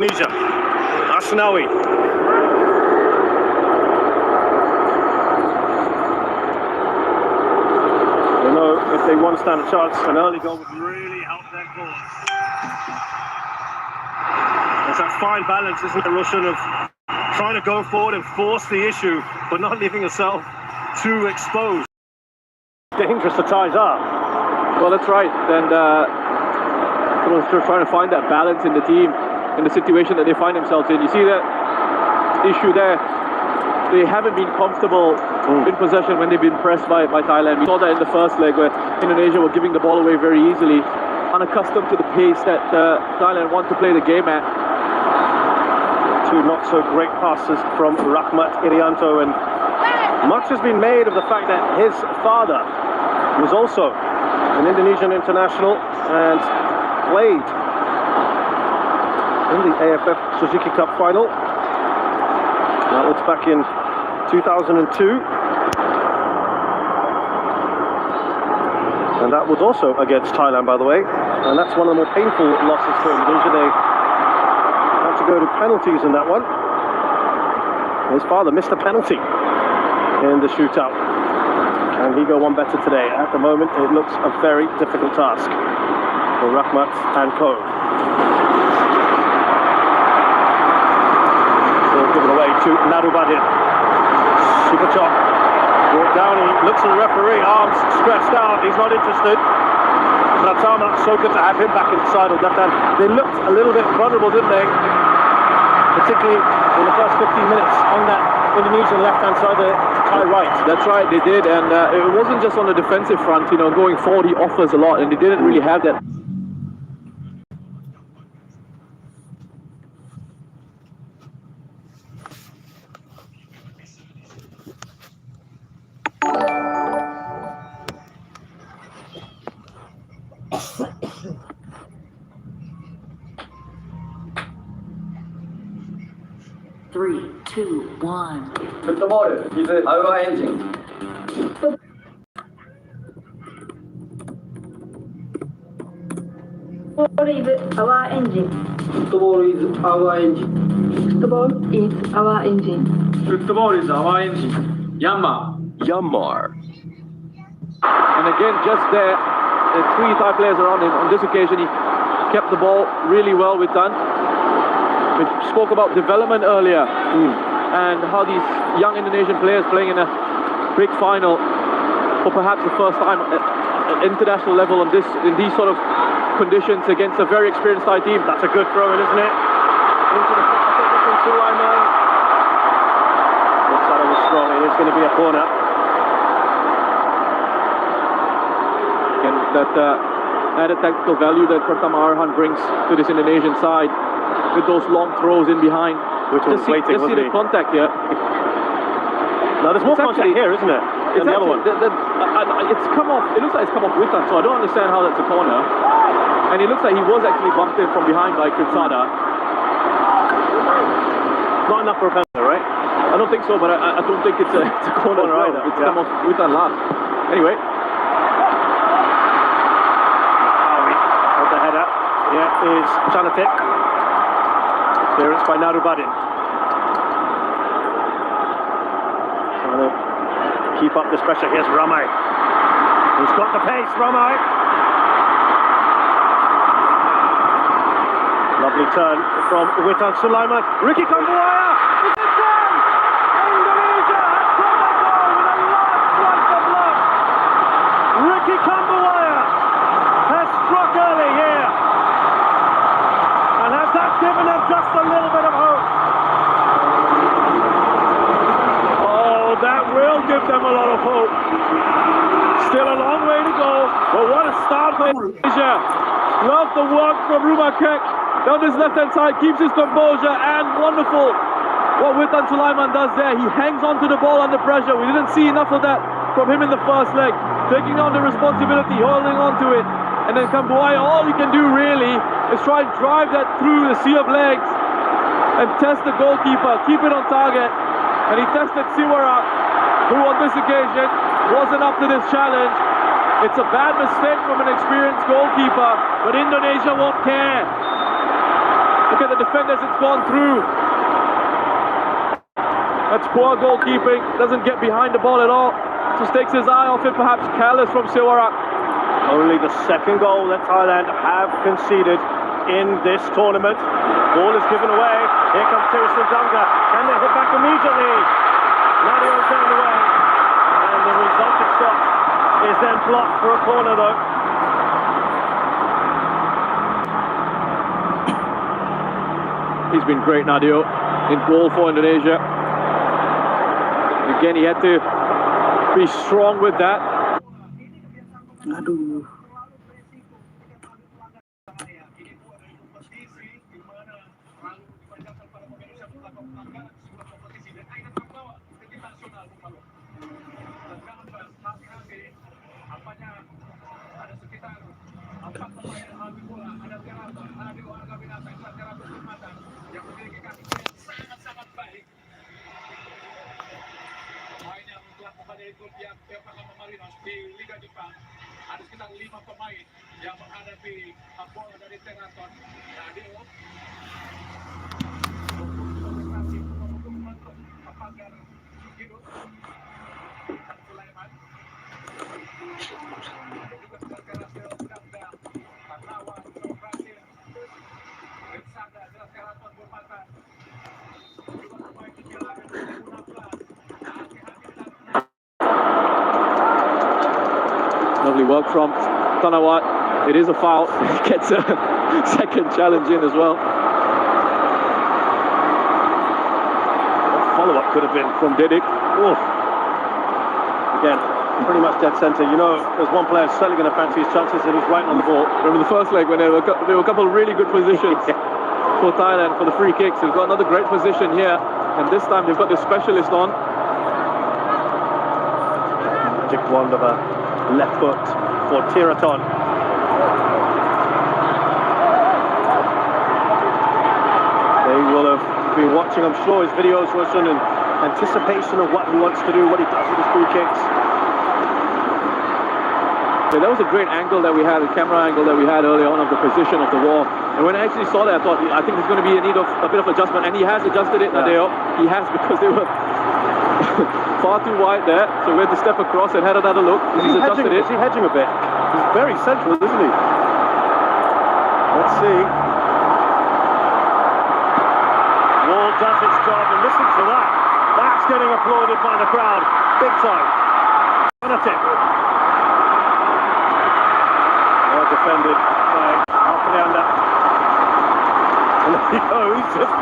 Indonesia. Asnawi. You know, if they want to stand a chance, an early goal would really help their cause. There's that fine balance, isn't it, Russian, of trying to go forward and force the issue, but not leaving yourself too exposed. Dangerous the ties are. Well, that's right. And they're trying to find that balance in the team, in the situation that they find themselves in. You see that issue there. They haven't been comfortable in possession when they've been pressed by Thailand. We saw that in the first leg where Indonesia were giving the ball away very easily, unaccustomed to the pace that Thailand want to play the game at. Two not so great passes from Rahmat Irianto, and much has been made of the fact that his father was also an Indonesian international and played in the AFF Suzuki Cup final. That was back in 2002. And that was also against Thailand, by the way. And that's one of the more painful losses for Indonesia. They had to go to penalties in that one. His father missed a penalty in the shootout. And he go one better today. At the moment, it looks a very difficult task for Rahmat and co. Given away to Narubadin. Super chop. Brought down, he looks at the referee, arms stretched out, he's not interested. Pratama, so good to have him back inside of left hand. They looked a little bit vulnerable, didn't they? Particularly in the first 15 minutes on that Indonesian left-hand side, the Thai right. That's right, they did, and it wasn't just on the defensive front, you know, going forward he offers a lot, and they didn't really have that. Three, two, one. Football is our engine. Football is our engine. Football is our engine. Football is our engine. Football is our engine. Yammar. And again, just there, the three Thai players around him. On this occasion, he kept the ball really well with Tan. We spoke about development earlier and how these young Indonesian players playing in a big final for perhaps the first time at international level in these sort of conditions against a very experienced Thai team. That's a good throw in, isn't it? Into the from Sulaiman. Looks like it was strong. It is going to be a corner. And that added tactical value that Pratama Arhan brings to this Indonesian side, with those long throws in behind. Which was waiting, just see the contact here. Now there's more contact here, isn't it? It's the other one. It's come off. It looks like it's come off with that, so I don't understand how that's a corner. And it looks like he was actually bumped in from behind by Kritsada. Not enough for a penalty, right? I don't think so, but I don't think it's a corner either. It's come off with that last. Anyway. Got the header. Yeah, is Chanatik. Clearance by Narubadin. Trying to keep up this pressure. Here's Ramai. He's got the pace, Ramai. Lovely turn from Witan Sulaiman. Ricky Kambuaya. It's a goal! Indonesia has got the goal with a large slice of luck. Ricky Kambuaya has struck early here. And has that given them just a little bit of hope? Oh, that will give them a lot of hope. Still a long way to go, but what a start for Indonesia. Love the work from Rumakek down this left-hand side, keeps his composure, and wonderful what Witan Sulaiman does there. He hangs onto the ball under pressure. We didn't see enough of that from him in the first leg. Taking on the responsibility, holding on to it. And then Kambuaya, all he can do really is try and drive that through the sea of legs and test the goalkeeper, keep it on target. And he tested Siwara, who on this occasion wasn't up to this challenge. It's a bad mistake from an experienced goalkeeper, but Indonesia won't care. Look at the defenders, it's gone through. That's poor goalkeeping, doesn't get behind the ball at all. Just takes his eye off it, perhaps careless from Siwarak. Only the second goal that Thailand have conceded in this tournament. Ball is given away. Here comes Tirison Dunga. Can they hit back immediately? Nadio's down the way. And the resulting shot is then blocked for a corner though. He's been great, Nadio, in goal for Indonesia. Again, he had to be strong with that. Aduh. di Liga Jepang. Ada sekitar 5 pemain yang menghadapi bola dari Teraton. Nadio pagar hidup Sulaiman juga keras Belanda pahlawan Brazil Bersada adalah Teraton bermata juga pemain kecelakaan 2016. Lovely work from Tanawat. It is a foul. He gets a second challenge in as well. Follow-up could have been From Didik. oh. Again, pretty much dead centre. You know, there's one player certainly going to fancy his chances and he's right on the ball. Remember the first leg when there were a couple of really good positions for Thailand for the free kicks. They've got another great position here, and this time they've got the specialist on. Magic wand of a left foot for Tiraton. They will have been watching, I'm sure, his videos, Roshan, in anticipation of what he wants to do, what he does with his free kicks. Yeah, that was a great angle that we had, a camera angle that we had early on of the position of the wall. And when I actually saw that, I thought, I think there's going to be a need of a bit of adjustment. And he has adjusted it, Nadeo. He has, because they were far too wide there. So we had to step across and had another look. He's adjusted it. Is he hedging a bit? He's very central, isn't he? Let's see. Wall does its job, and listen to that. That's getting applauded by the crowd. Big time. Fanatic. Well defended by Alfreanda. And there he goes, just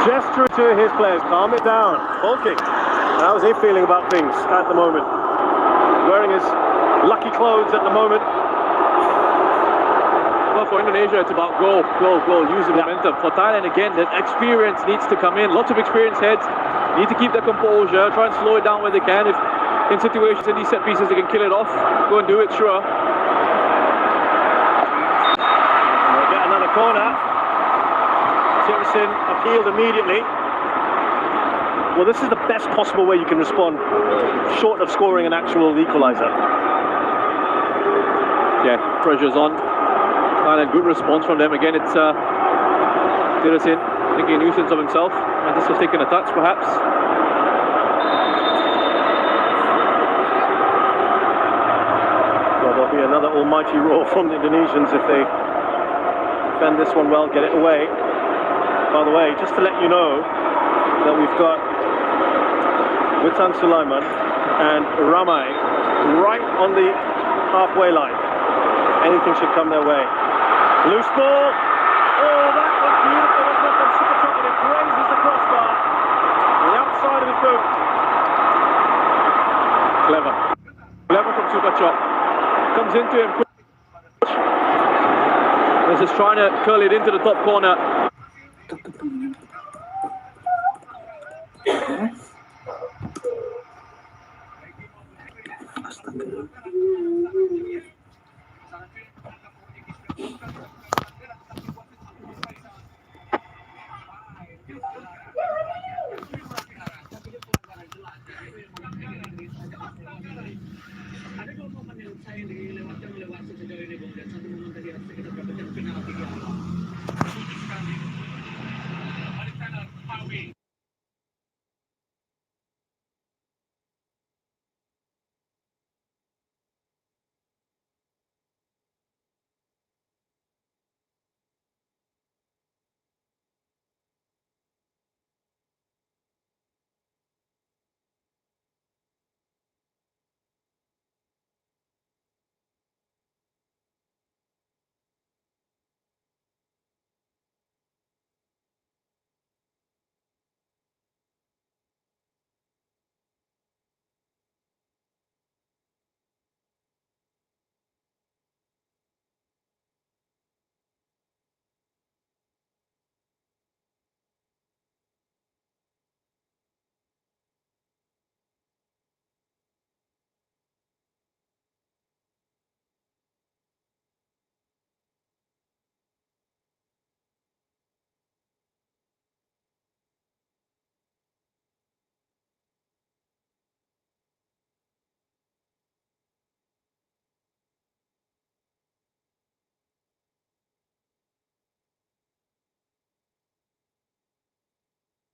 gesturing to his players. Calm it down. Ball kick. How's he feeling about things at the moment? Wearing his lucky clothes at the moment. Well, for Indonesia, it's about goal, use the momentum. For Thailand, again, the experience needs to come in. Lots of experienced heads need to keep their composure, try and slow it down where they can. If in situations, in these set pieces, they can kill it off, go and do it, sure. We'll get another corner. Tirison appealed immediately. Well, this is the best possible way you can respond, short of scoring an actual equaliser. Yeah, pressure's on. Thailand, good response from them. Again, it's Tirison making a nuisance of himself. And this was taking a touch, perhaps. Well, there'll be another almighty roar from the Indonesians if they defend this one well, get it away. By the way, just to let you know that we've got Witan Sulaiman and Ramai right on the halfway line. Anything should come their way. Loose ball. Oh, that was beautiful, wasn't it, from Supertop, and it grazes the crossbar on the outside of his boot. Clever. Clever from Super Chop. Comes into him. He's just trying to curl it into the top corner. Ada 2 momen yang saya dilewatkan oleh wasit sejauh ini, Bung, dan 1 momen tadi harus kita dapatkan penalti. Sekali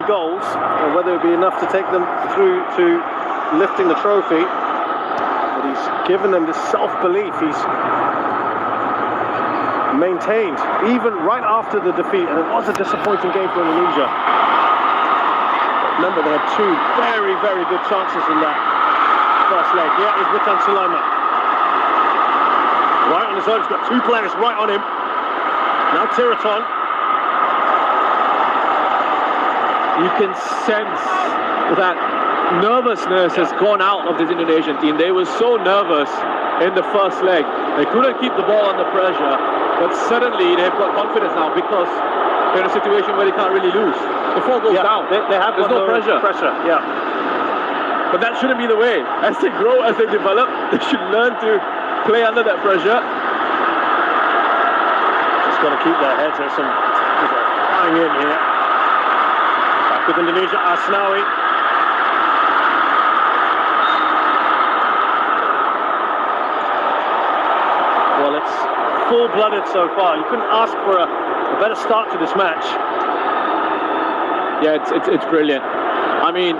goals, and whether it be enough to take them through to lifting the trophy. But he's given them this self-belief. He's maintained, even right after the defeat, and it was a disappointing game for Indonesia. Remember, they had two very, very good chances in that first leg. Yeah, it was Witan Sulaiman. Right on his own, he's got two players right on him. Now Tiraton. You can sense that nervousness has gone out of this Indonesian team. They were so nervous in the first leg. They couldn't keep the ball under pressure, but suddenly they've got confidence now because they're in a situation where they can't really lose. The ball goes down. They have There's no pressure. Yeah. But that shouldn't be the way. As they grow, as they develop, they should learn to play under that pressure. Just got to keep their heads. There's some flying in here. Back with Indonesia, Asnawi. Well, it's full-blooded so far. You couldn't ask for a better start to this match. Yeah, it's brilliant. I mean,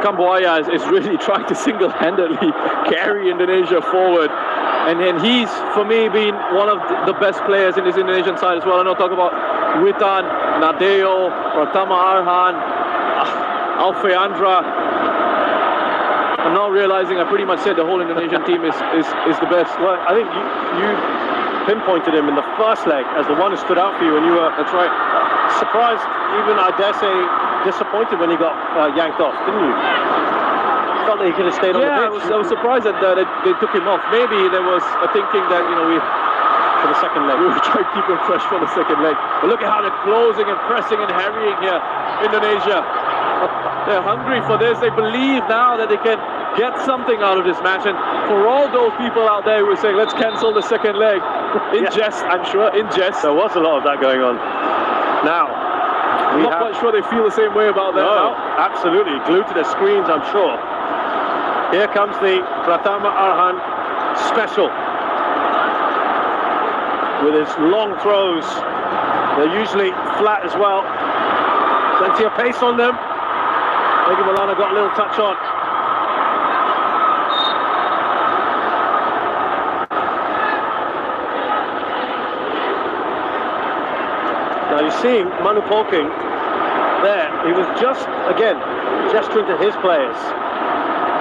Kambuaya is really trying to single-handedly carry Indonesia forward. And he's, for me, been one of the best players in this Indonesian side as well. I know talk about Witan, Nadeo, Pratama Arhan, Alfeandra. I'm now realizing I pretty much said the whole Indonesian team is the best. Well, I think you pinpointed him in the first leg as the one who stood out for you, and you were That's right. surprised, even I dare say disappointed when he got yanked off, didn't you? Felt that he could have stayed on the pitch. I was surprised that they took him off. Maybe there was a thinking that for the second leg. we were trying to keep him fresh for the second leg. But look at how they're closing and pressing and harrying here, Indonesia. They're hungry for this. They believe now that they can get something out of this match. And for all those people out there who are saying, let's cancel the second leg, in jest, I'm sure, in jest. There was a lot of that going on. Now, I'm not quite sure they feel the same way about that now. Absolutely. Glued to their screens, I'm sure. Here comes the Pratama Arhan special. With his long throws. They're usually flat as well. Plenty of pace on them. Egi Maulana got a little touch on. Now you're seeing Manu Polking there. He was just, again, gesturing to his players.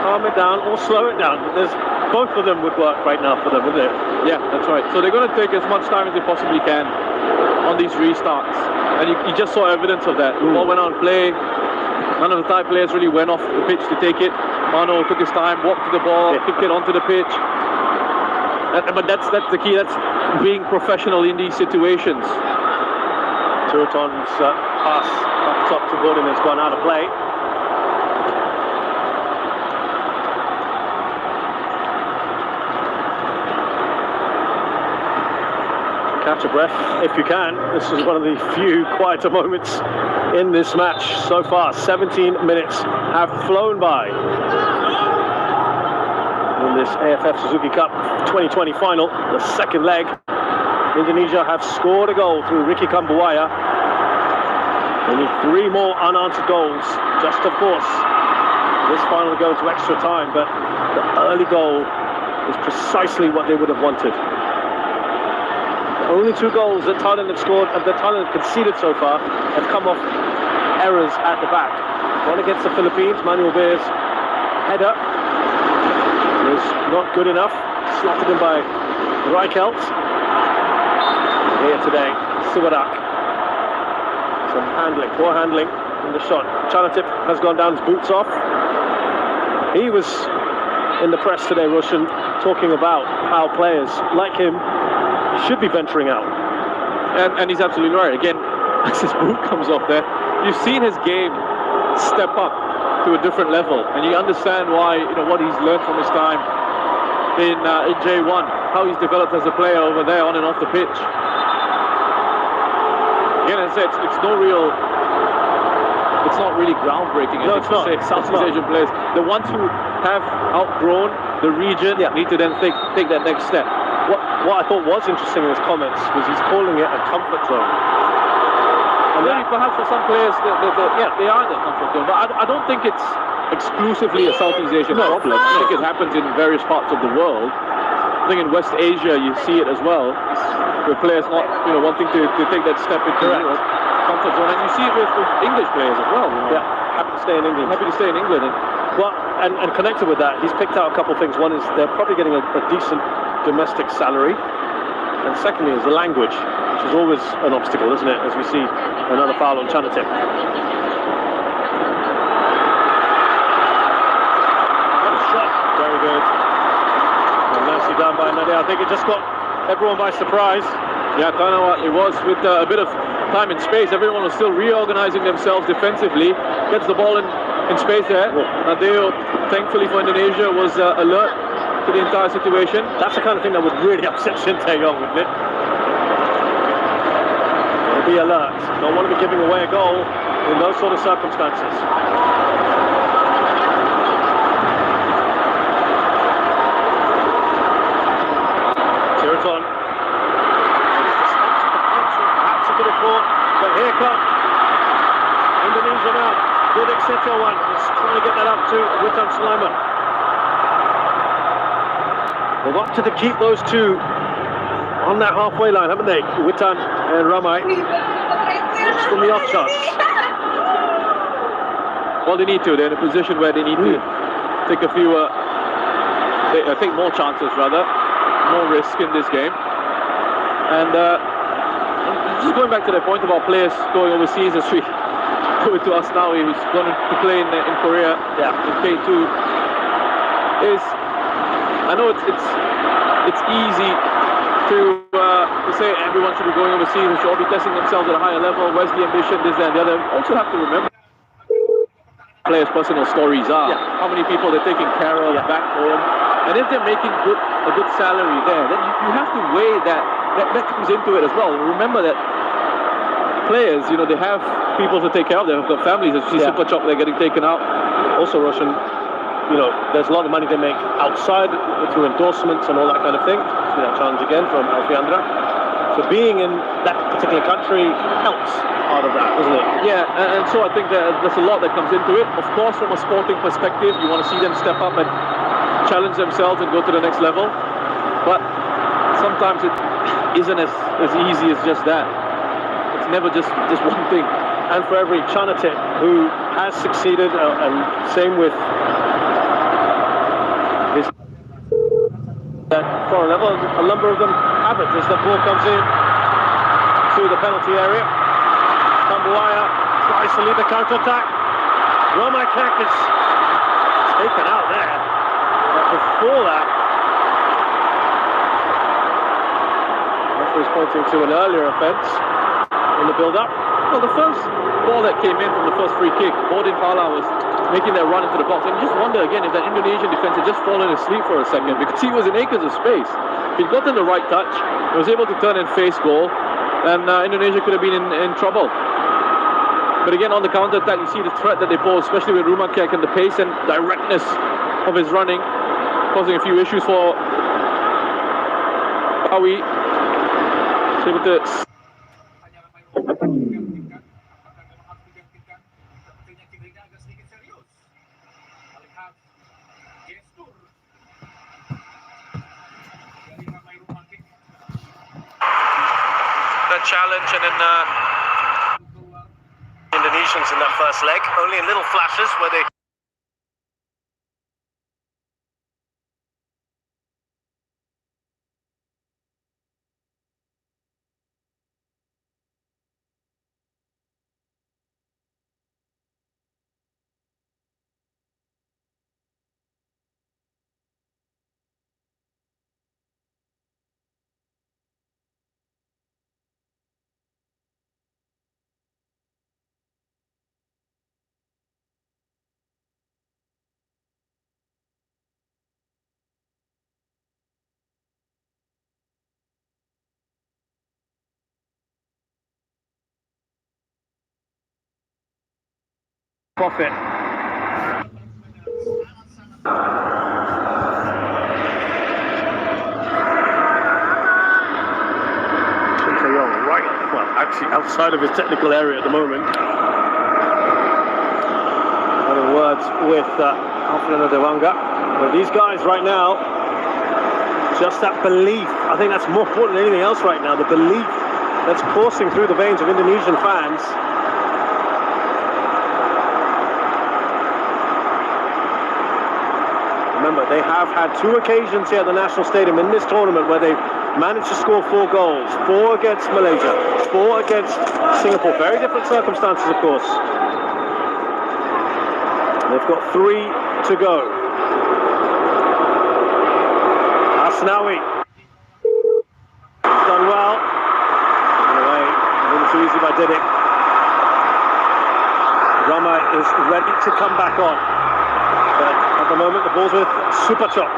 Calm it down or slow it down. But both of them would work right now for them, wouldn't it? Yeah, that's right. So they're going to take as much time as they possibly can on these restarts. And you just saw evidence of that. The ball went on play. None of the Thai players really went off the pitch to take it. Mano took his time, walked to the ball, kicked it onto the pitch. But that's the key. That's being professional in these situations. Tiraton's pass up top to Gordon has gone out of play. Catch a breath if you can. This is one of the few quieter moments in this match so far. 17 minutes have flown by in this AFF Suzuki Cup 2020 final, the second leg. Indonesia have scored a goal through Ricky Kambuaya. They need 3 more unanswered goals just to force this final to go to extra time, but the early goal is precisely what they would have wanted. The only 2 goals that Thailand have scored, that Thailand have conceded so far, have come off errors at the back. One against the Philippines, Manuel Beer's header was not good enough, slotted in by Reichelt. Here today, Siwadak. Some handling, poor handling in the shot. Chanatip has gone down, his boots off. He was in the press today, Roshan, talking about how players like him should be venturing out. And he's absolutely right. Again, as his boot comes off there, you've seen his game step up to a different level, and you understand why, what he's learned from his time in J1, how he's developed as a player over there on and off the pitch. Again, as I said, it's not really groundbreaking. No, it's not. Southeast Asian players, the ones who have outgrown the region, need to then take that next step. What I thought was interesting in his comments was he's calling it a comfort zone. And maybe perhaps for some players, they are in their comfort zone. But I don't think it's exclusively a Southeast Asian problem. I think it happens in various parts of the world. I think in West Asia you see it as well, with players not wanting to take that step into Europe, comfort zone, and you see it with English players as well. Yeah, happy to stay in England. Happy to stay in England. And connected with that, he's picked out a couple of things. One is they're probably getting a decent domestic salary, and secondly is the language, which is always an obstacle, isn't it? As we see another foul on Chanatik. Very good. And nicely done by Nadia. I think it just got everyone by surprise. Yeah, I don't know what it was with a bit of time and space. Everyone was still reorganizing themselves defensively. Gets the ball in space there. Nadeo, thankfully for Indonesia, was alert to the entire situation. That's the kind of thing that would really upset Shin Tae-yong, wouldn't it? Be alert. Don't want to be giving away a goal in those sort of circumstances. Sheraton. Perhaps a bit of ball, but here come Indonesia now. Good Exeter one. Just trying to get that up to Witan Sulaiman. They've opted to keep those two on that halfway line, haven't they? Witan and Ramai. Just from the off chance. Well, they need to. They're in a position where they need to take a few, take more chances rather, more risk in this game. And just going back to the point about players going overseas, as we go to us now, he was going to play in Korea, in K2. I know it's easy to say everyone should be going overseas, they should all be testing themselves at a higher level. Where's the ambition, this, that, and the other. Also have to remember players' personal stories are. How many people they're taking care of back home. And if they're making a good salary there, then you have to weigh that comes into it as well. Remember that players, they have people to take care of. They've got families. As you see Super Chop, they're getting taken out. Also, Russian, there's a lot of money they make outside through endorsements and all that kind of thing. See that challenge again from Alfiandra. So being in that particular country helps part of that, doesn't it? Yeah, and so I think that there's a lot that comes into it. Of course, from a sporting perspective, you want to see them step up and challenge themselves and go to the next level. But sometimes it isn't as easy as just that. It's never just one thing. And for every Chanatik who has succeeded, and same with his at foreign level, a number of them haven't, as the ball comes in to the penalty area. Kambuaya tries to lead the counter-attack. Ramai Kek is taken out there. But before that, referee's pointing to an earlier offence in the build-up. Well, the first ball that came in from the first free kick, Bodin Fala was making that run into the box. And you just wonder again if that Indonesian defence had just fallen asleep for a second, because he was in acres of space. He'd gotten the right touch, he was able to turn and face goal, and Indonesia could have been in trouble. But again, on the counter-attack, you see the threat that they pose, especially with Rumakek and the pace and directness of his running, causing a few issues for Awi. He's able to... challenge, and then Indonesians in that first leg, only in little flashes where they profit. Right, well, actually outside of his technical area at the moment. Having words with Alfredo Devanga. But these guys right now, just that belief, I think that's more important than anything else right now, the belief that's coursing through the veins of Indonesian fans. Remember, they have had 2 occasions here at the National Stadium in this tournament where they've managed to score 4 goals. 4 against Malaysia, 4 against Singapore. Very different circumstances, of course. They've got 3 to go. Asnawi. He's done well. Anyway, a little too easy by Didik. Rama is ready to come back on. But at the moment, the ball's with Supachok.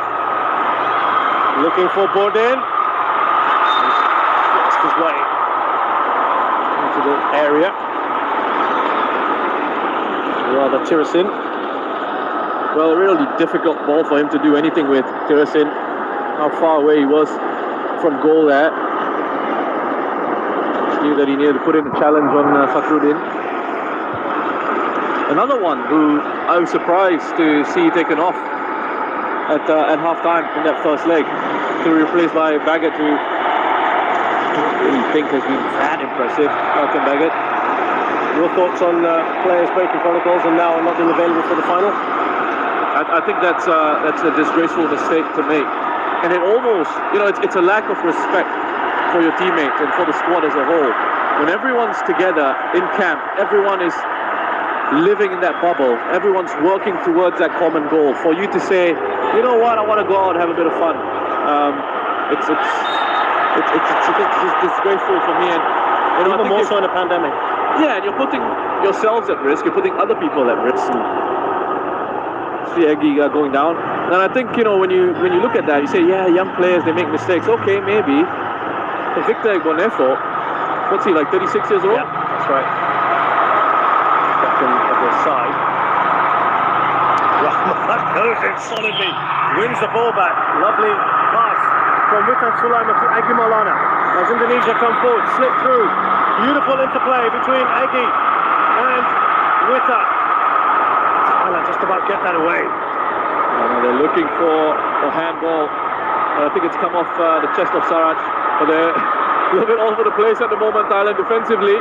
Looking for Bordin. He's forced his way into the area. Rather Tirasin. Well, a really difficult ball for him to do anything with, Tirasin. How far away he was from goal there. Just knew that he needed to put in a challenge on Fakhruddin. Another one who I was surprised to see taken off at half-time in that first leg, to be replaced by Baggett, who I really think has been that impressive. Malcolm Baggett. Your thoughts on players breaking protocols and now not being available for the final? I think that's a disgraceful mistake to make, and it almost, it's a lack of respect for your teammates and for the squad as a whole. When everyone's together in camp, everyone is living in that bubble, everyone's working towards that common goal. For you to say, you know what, I want to go out and have a bit of fun, it's disgraceful for me, and even more so in a pandemic. Yeah, and you're putting yourselves at risk, you're putting other people at risk. See Eggy going down, and I think when you look at that, you say, yeah, young players, they make mistakes. Okay, maybe. But Victor Bonefo, what's he, like 36 years old? Yeah, that's right. Captain of the side. That goes in solidly. Wins the ball back. Lovely pass from Witan Sulaiman to Egy Maulana. As Indonesia come forward, slip through. Beautiful interplay between Egy and Witan. Thailand just about get that away. They're looking for a handball. I think it's come off the chest of Saraj. But they're a little bit all over the place at the moment, Thailand, defensively.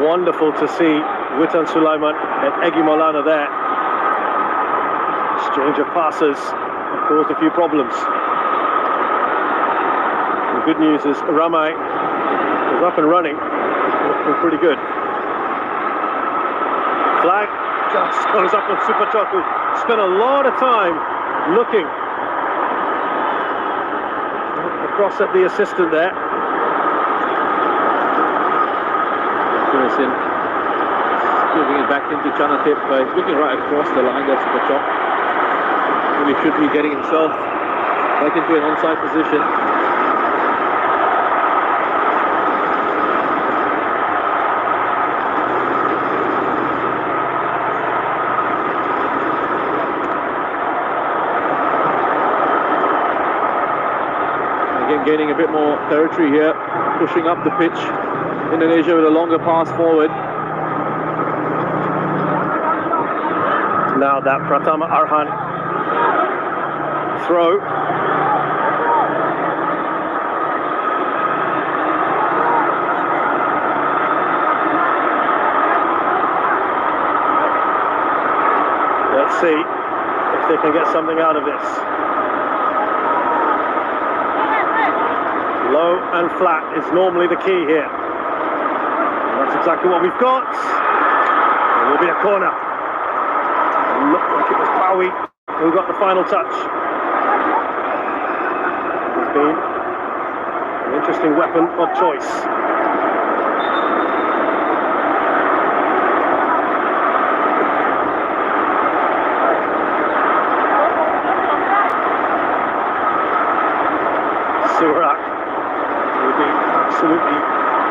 Wonderful to see Witan Sulaiman and Egy Maulana there. Exchange of passes caused a few problems. The good news is Ramai is up and running. Looking pretty good. Flag just goes up on Supachok, who spent a lot of time looking across at the assistant there. Giving it back into Chanatip. He's looking right across the line there, Supachok. Really should be getting himself back into an onside position. Again, gaining a bit more territory here, pushing up the pitch. Indonesia with a longer pass forward. Now that Pratama Arhan throw. Let's see if they can get something out of this. Low and flat is normally the key here. That's exactly what we've got. There will be a corner. It looked like it was Bowie who got the final touch. It's been an interesting weapon of choice. Surak will be absolutely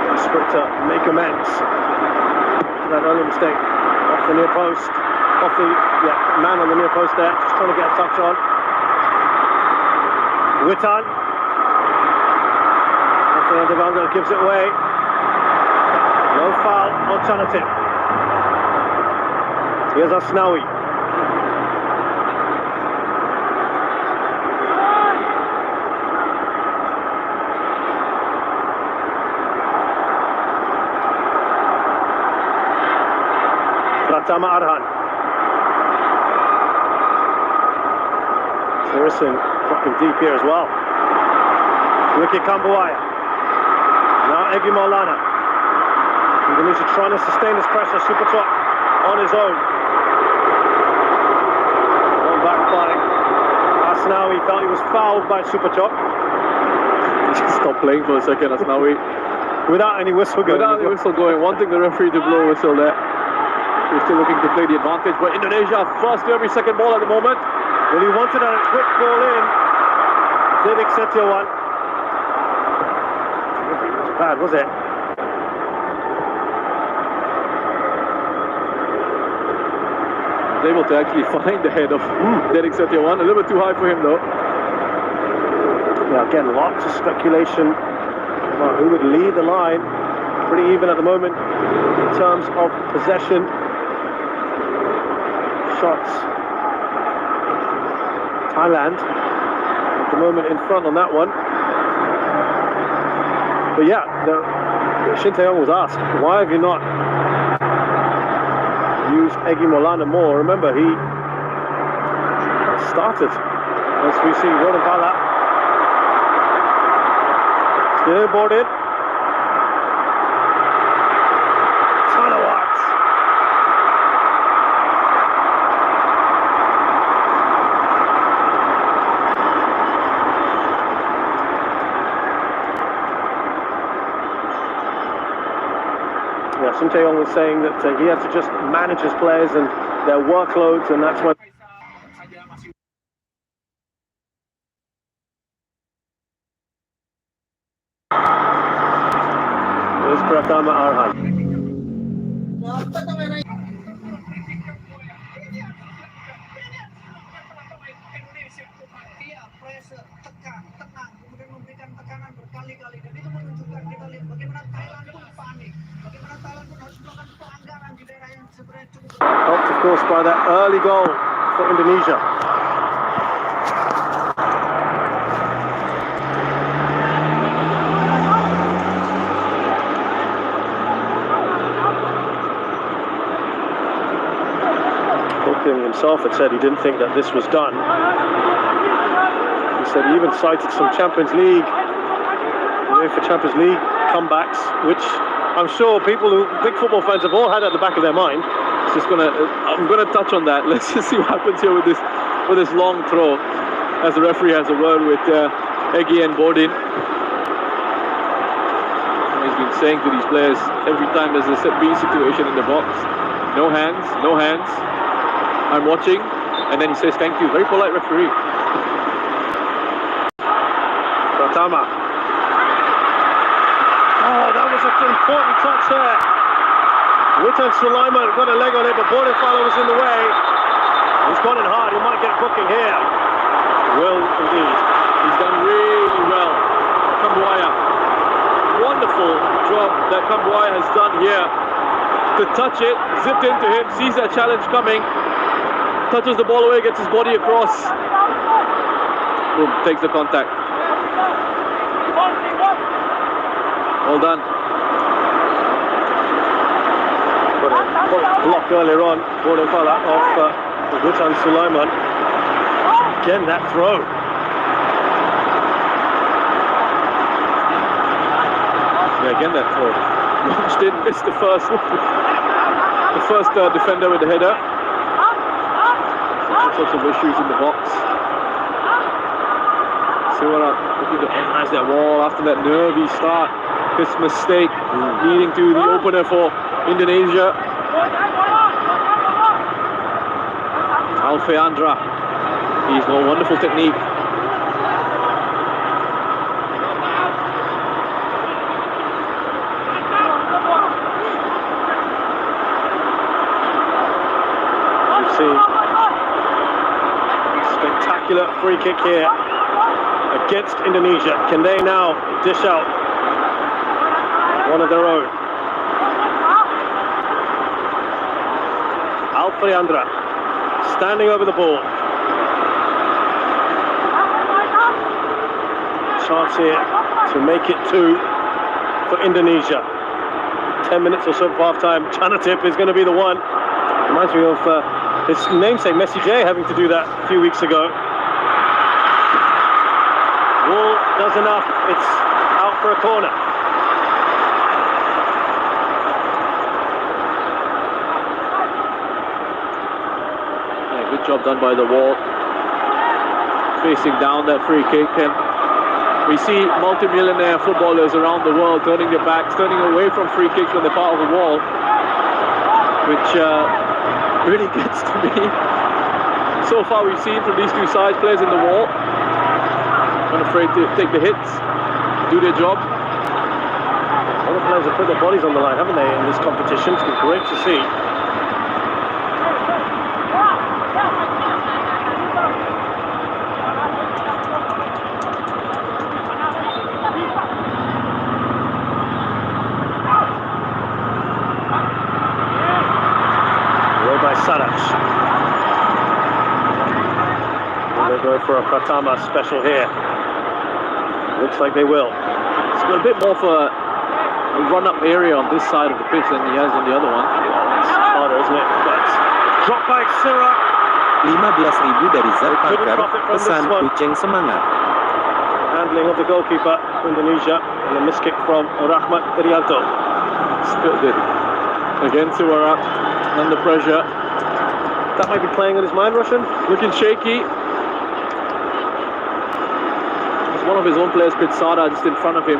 desperate to make amends for that early mistake. Off the near post, off the man on the near post there, just trying to get a touch on. Witan. Devanga gives it away. No foul alternative. Here's Asnawi. Pratama Arhan. Harrison dropping deep here as well. Ricky Kambuaya. Now Egi Maulana. Indonesia trying to sustain this pressure. Super top on his own. Gone back by Asnawi. Felt he was fouled by Super Top. Just stopped playing for a second, Asnawi. Without any whistle going. Without any whistle going. Wanting the referee to blow a whistle there. We're still looking to play the advantage, but Indonesia first to every second ball at the moment. Well, he wanted a quick ball in. Divik Setiawan. It was bad, was it? Was able to actually find the head of Divik Setiawan. A little bit too high for him, though. Yeah, again, lots of speculation about who would lead the line. Pretty even at the moment in terms of possession. Shots. Thailand at the moment in front on that one. But yeah, Shin Tae-yong was asked, why have you not used Egi Maulana more? Remember, he started, as we see, Rodan Vala still boarded. Tanawat. Yeah, Shin Tae-yong was saying that he had to just manage his players and their workloads, and that's why. saja masih There's Pratama Arhan. Indonesia dia pressure tekan tenang kemudian memberikan tekanan berkali-kali dan itu menunjukkan kita lihat bagaimana Thailand pun panik, bagaimana Thailand pun harus melakukan pelanggaran di daerah yang sebenarnya cukup. Helped, of course, by that early goal for Indonesia. Koking himself had said he didn't think that this was done. He said he even cited some Champions League, for Champions League comebacks, which I'm sure people who, big football fans, have all had at the back of their mind. I'm gonna touch on that. Let's just see what happens here with this long throw, as the referee has a word with Egi and Bodin. He's been saying to these players every time there's a set B situation in the box, no hands, no hands. I'm watching, and then he says thank you. Very polite referee. Pratama. Oh, that was an important touch there. Witan Sulaiman got a leg on it, but Bola was in the way. He's gone in hard. He might get booking here. Will indeed. He's done really well. Kambuaya. Wonderful job that Kambuaya has done here. To touch it, zipped into him, sees that challenge coming, touches the ball away, gets his body across. Boom, takes the contact. Well done. Block earlier on, Bola off Witan Sulaiman. Again, that throw. Yeah, again that throw. Launched in, missed the first defender with the header. All sorts of issues in the box. Siwara looking to analyze that wall after that nervy start. His mistake leading to the opener for Indonesia. Alfeandra. He's got wonderful technique. We've seen spectacular free kick here against Indonesia. Can they now dish out one of their own. Alfreandra standing over the ball. Chance here to make it 2 for Indonesia. 10 minutes or so before half-time. Chanatip is going to be the one. Reminds me of his namesake Messi J having to do that a few weeks ago. Wall does enough. It's out for a corner. Yeah, good job done by the Wall. Facing down that free kick. And we see multi-millionaire footballers around the world turning their backs, turning away from free kicks when they're part of the Wall, which really gets to me. So far we've seen from these two sides, players in the Wall unafraid to take the hits, do their job. All the players have put their bodies on the line, haven't they, in this competition? It's been great to see. By Saraj. They're going for a Pratama special here. Looks like they will. He's got a bit more of a run-up area on this side of the pitch than he has on the other one. It's harder, isn't it? But drop by Sira. 15.000 dari Zat Parker, pesan kucing semangat. Handling of the goalkeeper, Indonesia, and a miss kick from Rahmat Irianto. Spilled it. Again, Suara under pressure. That might be playing on his mind, Roshan. Looking shaky. There's one of his own players, Pitsada, just in front of him.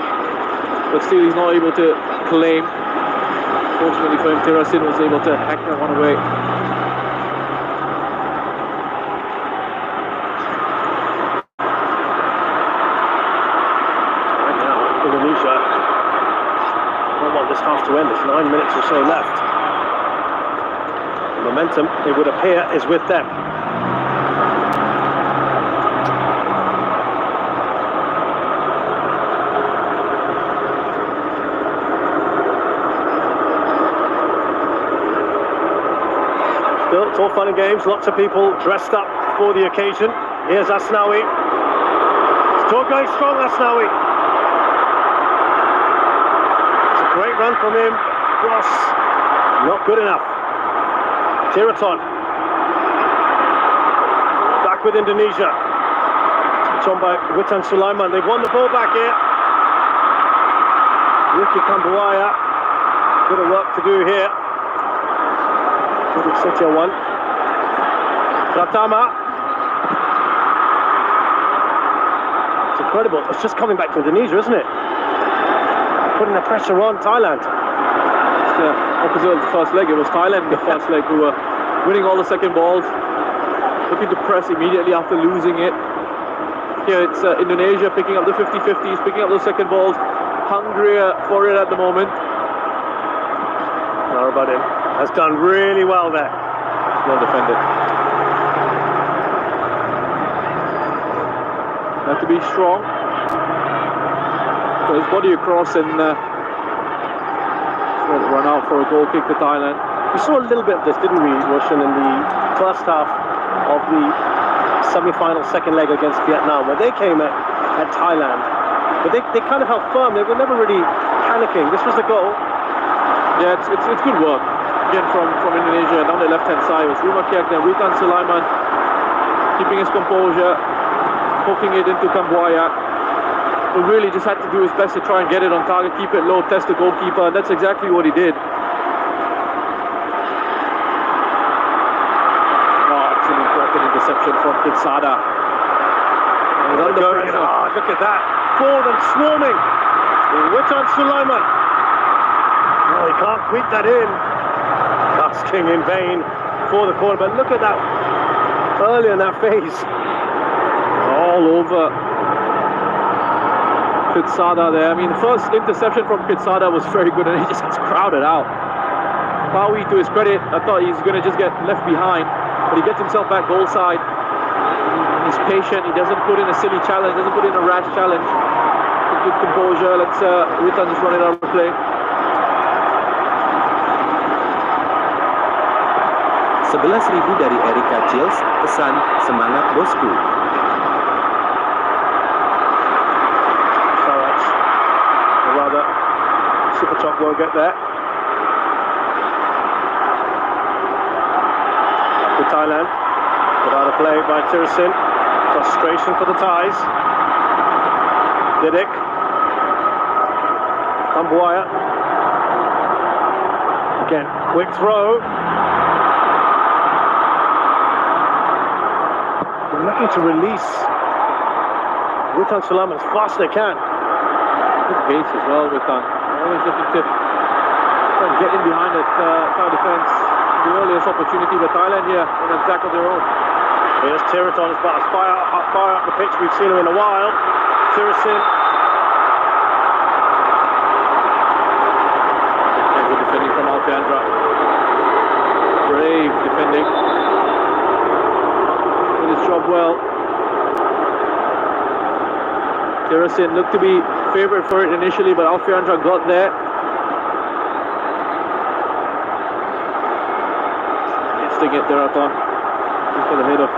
But still, he's not able to claim. Fortunately for him, Tirasin was able to hack that one away. Right now, Indonesia don't want this half to end. There's 9 minutes or so left. The momentum, it would appear, is with them. Still, it's all fun and games. Lots of people dressed up for the occasion. Here's Asnawi. Still going strong, Asnawi. It's a great run from him. Cross, not good enough. Tiraton. Back with Indonesia. It's on by Witan Sulaiman. They've won the ball back here. Ricky Kambuaya. Bit of work to do here. Setia one. Pratama. It's incredible. It's just coming back to Indonesia, isn't it? Putting the pressure on Thailand. Opposite of the first leg, it was Thailand in the first leg who were winning all the second balls, looking to press immediately after losing it. Here it's Indonesia picking up the 50-50s, picking up those second balls, hungrier for it at the moment. Narabadin has done really well there. Well defended. Had to be strong. Put his body across and run out for a goal kick to Thailand. We saw a little bit of this, didn't we, Roshan, in the first half of the semi-final second leg against Vietnam, where they came at Thailand. But they kind of held firm. They were never really panicking. This was the goal. Yeah, it's good work. Again, from Indonesia, down the left-hand side was Rumakiak, then Witan Sulaiman, keeping his composure, poking it into Kambuaya. Who really just had to do his best to try and get it on target, keep it low, test the goalkeeper, and that's exactly what he did. Oh, it's an important interception from Pitsada. Look at that. Four them swarming. Witan Sulaiman. Oh, he can't tweak that in. Asking in vain for the corner, but look at that. Early in that phase. All over Pitsada there. I mean, the first interception from Pitsada was very good and he just gets crowded out. Paui, to his credit, I thought he's going to just get left behind, but he gets himself back goal side. He's patient, he doesn't put in a silly challenge, doesn't put in a rash challenge. Good composure, let's Witan just run it out of play. 11.000 dari Erika Chills, pesan, semangat bosku. Saraj, or rather, Super Chop won't get there. To Thailand, without a play by Tirasin. Frustration for the Thais. Didik. Kambuaya. Again, quick throw. They're looking to release Rutan Salam as fast as they can. Good pace as well with always looking to try and get in behind that Thai defence. The earliest opportunity with Thailand here in an attack of their own. Here's Tiraton, as far up the pitch we've seen him in a while. Tirasin. Good defending from Alfeandra. Brave defending. Did his job well. Tirasin looked to be favoured for it initially, but Alfeandra got there. Testing it, Tiraton. For the head of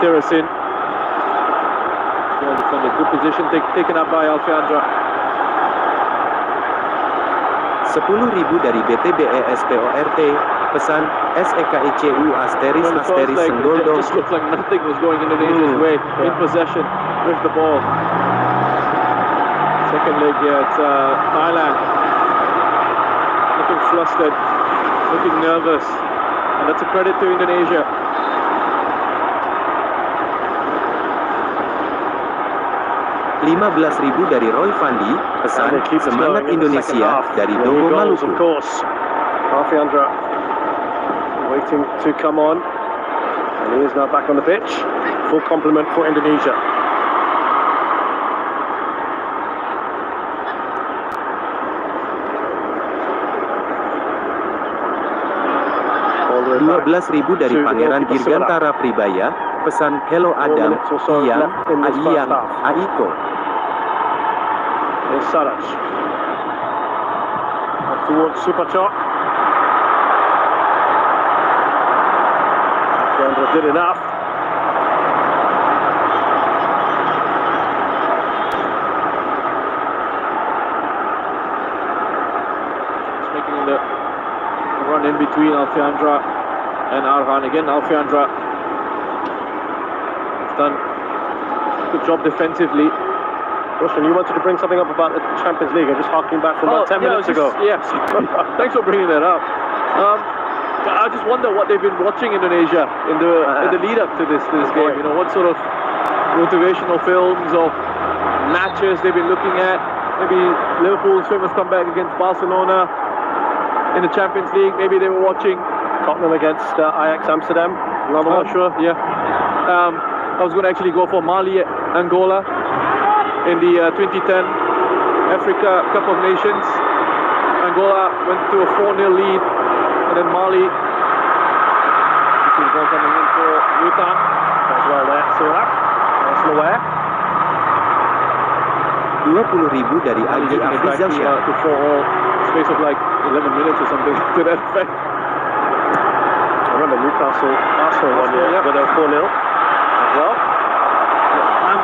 Tirasin. Well defended. Good position taken up by Alfeandra. 10.000 dari BTBESPORT, pesan, SEKICU asteris asteris senggol dong. It just looked like nothing was going Indonesia's way in possession with the ball. Second leg here at Thailand. Looking flustered, looking nervous. And that's a credit to Indonesia. 15.000 dari Roy Fandi, pesan, semangat Indonesia dari Dogo Maluku. Of course. Alfeandra waiting to come on. And he is now back on the pitch. Full complement for Indonesia. Rp 12.000 dari Pangeran Dirgantara Pribaya, pesan, hello Adam, Ian, Aiyang, Aiko. Here's Saraj. Up towards Super Chop. Alfeandra did enough. Just making the run in between Alfeandra and Arhan. Again, Alfeandra has done a good job defensively. Roshan, you wanted to bring something up about the Champions League. I'm just harking back from about 10 minutes ago. Yes, thanks for bringing that up. I just wonder what they've been watching Indonesia in the lead up to this game. You know, what sort of motivational films or matches they've been looking at. Maybe Liverpool's famous comeback against Barcelona in the Champions League. Maybe they were watching Tottenham against Ajax Amsterdam. Another one. Not sure. Yeah. I was going to actually go for Mali, Angola in the 2010 Africa Cup of Nations. Angola went to a 4-0 lead, and then Mali. This is ball coming in for Rutan. As well there, Surak. Nice and aware. 20.000 dari Agi Afrizal Syah. To 4-all, space of like 11 minutes or something to that effect. I remember Newcastle, Arsenal one year, where they were 4-0 as well.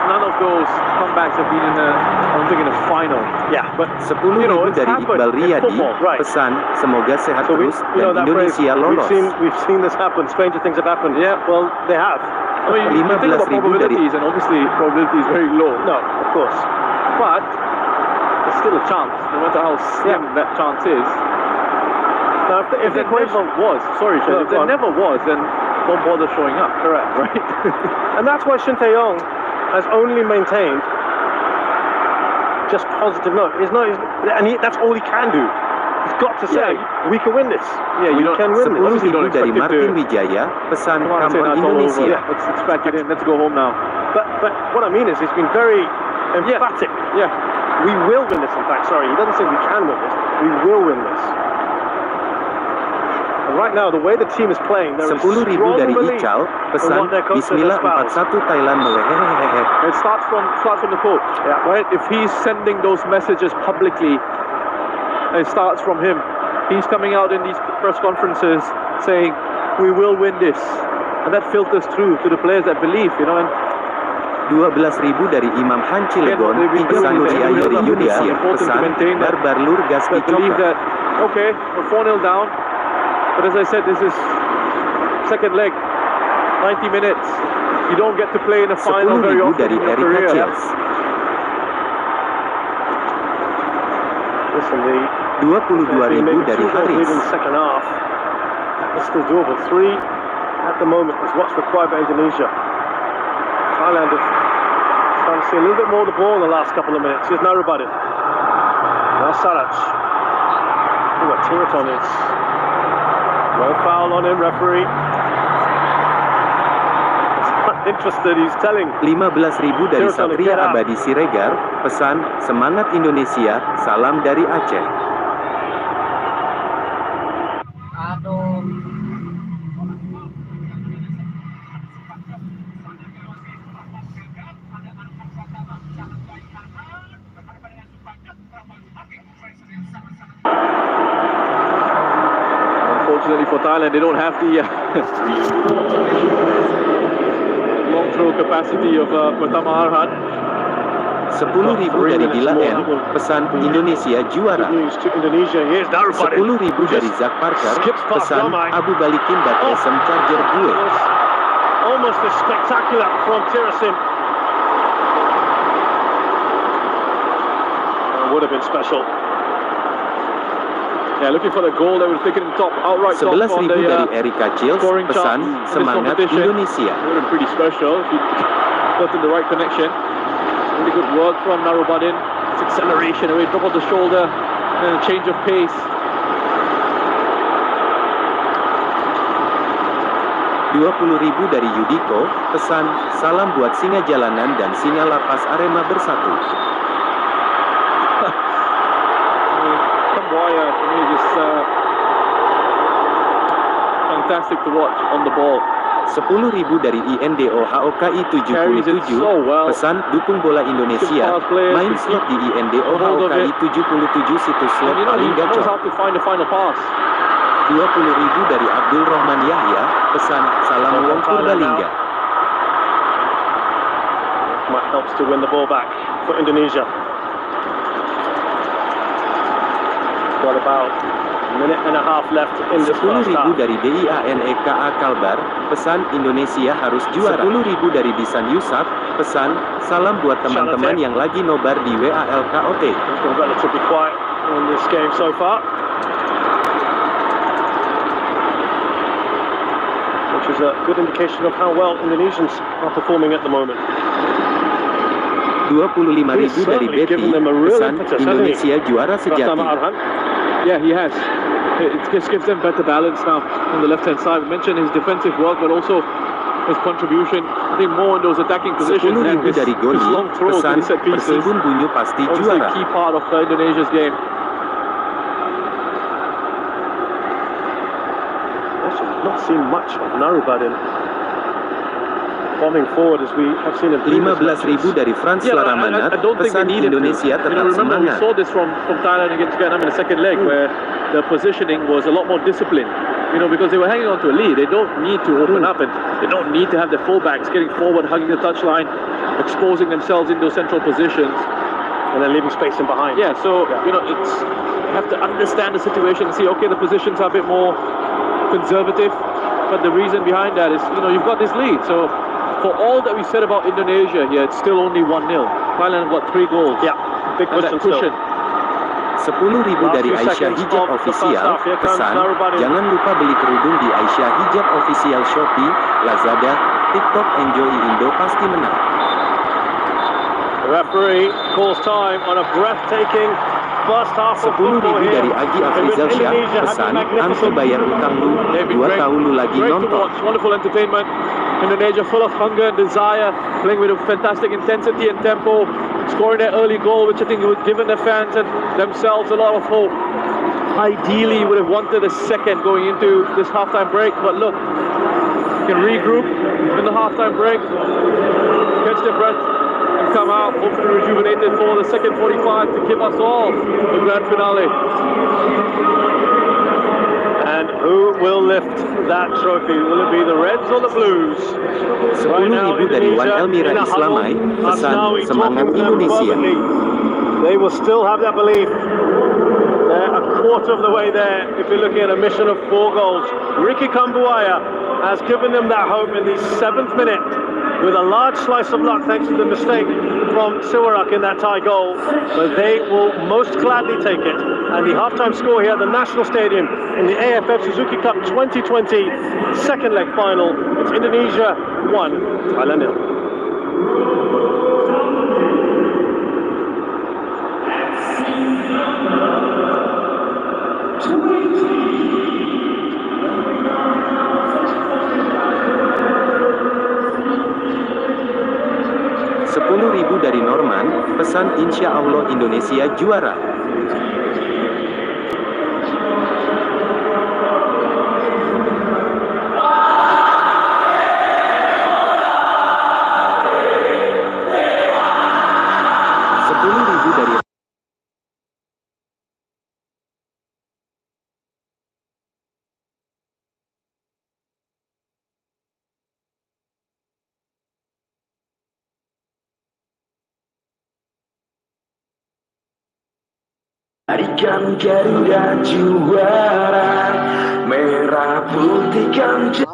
None of those comebacks have been in a final. Yeah, but 10.000 dari Iqbal Riyadi, pesan, semoga sehat terus dan Indonesia lolos. We've seen this happen. Stranger things have happened. Yeah, well, they have. I mean, you think about probabilities, and obviously probability is very low. No, of course. But there's still a chance, no matter how slim that chance is. Now, if there never was, if there never was, then don't bother showing up. Correct, right? And that's why Shin Tae-yong has only maintained just positive note. That's all he can do. He's got to say, we can win this. Yeah, we can win this. 10.000 dari Martin Wijaya, pesan, come on Indonesia. Yeah, let's pack it in. Let's go home now. But what I mean is, he's been very emphatic. Yeah. We will win this. In fact, sorry, he doesn't say we can win this. We will win this. Right now, the way the team is playing, there is 10.000 dari Ical, pesan, Bismillah 4-1 Thailand melehehehe. It starts from the coach, right? If he's sending those messages publicly, it starts from him. He's coming out in these press conferences saying, we will win this. And that filters through to the players that believe, you know. And 12.000 dari Imam Han Cilegon, pesan Cia dari Indonesia, pesan Barbar Lur gas that believe dicoba. that, okay, we're 4-0 down. But as I said, this is second leg, 90 minutes. You don't get to play in a final very 10.000 often dari in your Erika career. Chels. Listen, the 22.000 dari Haris. in the second half. It's still doable. 3 at the moment is what's required by Indonesia. Thailand have started to see a little bit more of the ball in the last couple of minutes. Here's Narubadin. Now Saraj. Oh, what Tiraton is. No foul on him, referee. Interested, he's telling 15.000 dari Tiraton to Satria get up. Abadi Siregar, pesan semangat Indonesia, salam dari Aceh. Unfortunately for Thailand, they don't have the long throw capacity of Pratama Arhan. 10.000 dari Dila N, pesan Indonesia juara. Good news to Indonesia. Here's Narubadin. 10.000 dari Zak Parker, Skips past pesan Ramai. Abu balikin batresem charger gue. Almost as spectacular from Tirasin. Would have been special. Yeah, looking for the goal that was taken in top, outright top 11.000 on the dari Erika Chils, scoring chart pesan in this semangat competition. Indonesia. Would have been pretty special if he got in the right connection. Really good work from Narubadin. It's acceleration away, drop of the shoulder, and then a change of pace. Rp20.000 dari Yudiko, pesan salam buat singa jalanan dan singa lapas Arema bersatu. Kambuaya, for me, just fantastic to watch on the ball. 10.000 dari INDO HOKI 77, pesan dukung bola Indonesia, main slot di INDO HOKI 77 situs slot And you know, paling he knows gacor. how to find the final pass. 20.000 dari Abdul Rahman Yahya, pesan salam wong Purbalingga. Might helps to win the ball back for Indonesia. Got about a minute and a half left in this first 10.000 half. dari DIANEKA Kalbar, pesan Indonesia harus juara. 10.000 dari Disan Yusaf, pesan salam buat teman-teman yang lagi nobar di WALKOT. It's been relatively quiet in this game so far, which is a good indication of how well Indonesians are performing at the moment. 25.000 dari Betty, pesan Indonesia juara sejati. Pratama Arhan. Yeah, he has. It just gives them better balance now on the left-hand side. We mentioned his defensive work, but also his contribution, I think, more in those attacking positions. 10.000 dari Goli, his long throws pesan and his set pieces. Persibun Bunyu pasti Obviously a juara. key part of Indonesia's game. Actually, not seen much of Narubadin bombing forward as we have seen in previous 15.000 dari Frans Yeah, Laramanat, I don't think they pesan needed Indonesia to. tetap Remember, we semangat. saw this from Thailand against Vietnam in the second leg, where the positioning was a lot more disciplined. You know, because they were hanging on to a lead. They don't need to open up, and they don't need to have their fullbacks getting forward, hugging the touchline, exposing themselves in those central positions. and then leaving space in behind. Yeah, so, you know, you have to understand the situation and see, okay, the positions are a bit more conservative, but the reason behind that is, you know, you've got this lead. So, for all that we said about Indonesia here, it's still only 1-0. Thailand have got 3 goals. Yeah, big And that cushion still. 10.000 dari Aisyah Hijab Official, pesan, jangan lupa beli kerudung di Aisyah Hijab Official Shopee, Lazada, TikTok, Enjoy Indo pasti menang. The referee calls time on a breathtaking first half of 10.000 football here. dari Agi Afrizal Syah, pesan, Anto bayar utang lu, 2 tahun lu lagi Great to nonton. watch, wonderful entertainment. Indonesia full of hunger and desire, playing with a fantastic intensity and tempo, scoring their early goal, which I think would have given their fans and themselves a lot of hope. Ideally, would have wanted a second going into this halftime break, but look, you can regroup in the halftime break, catch their breath, and come out, hopefully rejuvenated for the second 45 to give us all the grand finale. And who will lift that trophy? Will it be the Reds or the Blues? 10.000 dari Wan Elmira Islamai, pesan semangat Indonesia. They will still have that belief. They're a quarter of the way there if you're looking at a mission of 4 goals. Ricky Kambuaya has given them that hope in the 7th minute with a large slice of luck thanks to the mistake from Siwarak in that tie goal. But they will most gladly take it. And the halftime score here at the National Stadium in the AFF Suzuki Cup 2020 second leg final. It's Indonesia 1, Thailand 0. Ribu dari Norman, pesan insya Allah Indonesia juara. Harikan Garuda juara, merah putihkan.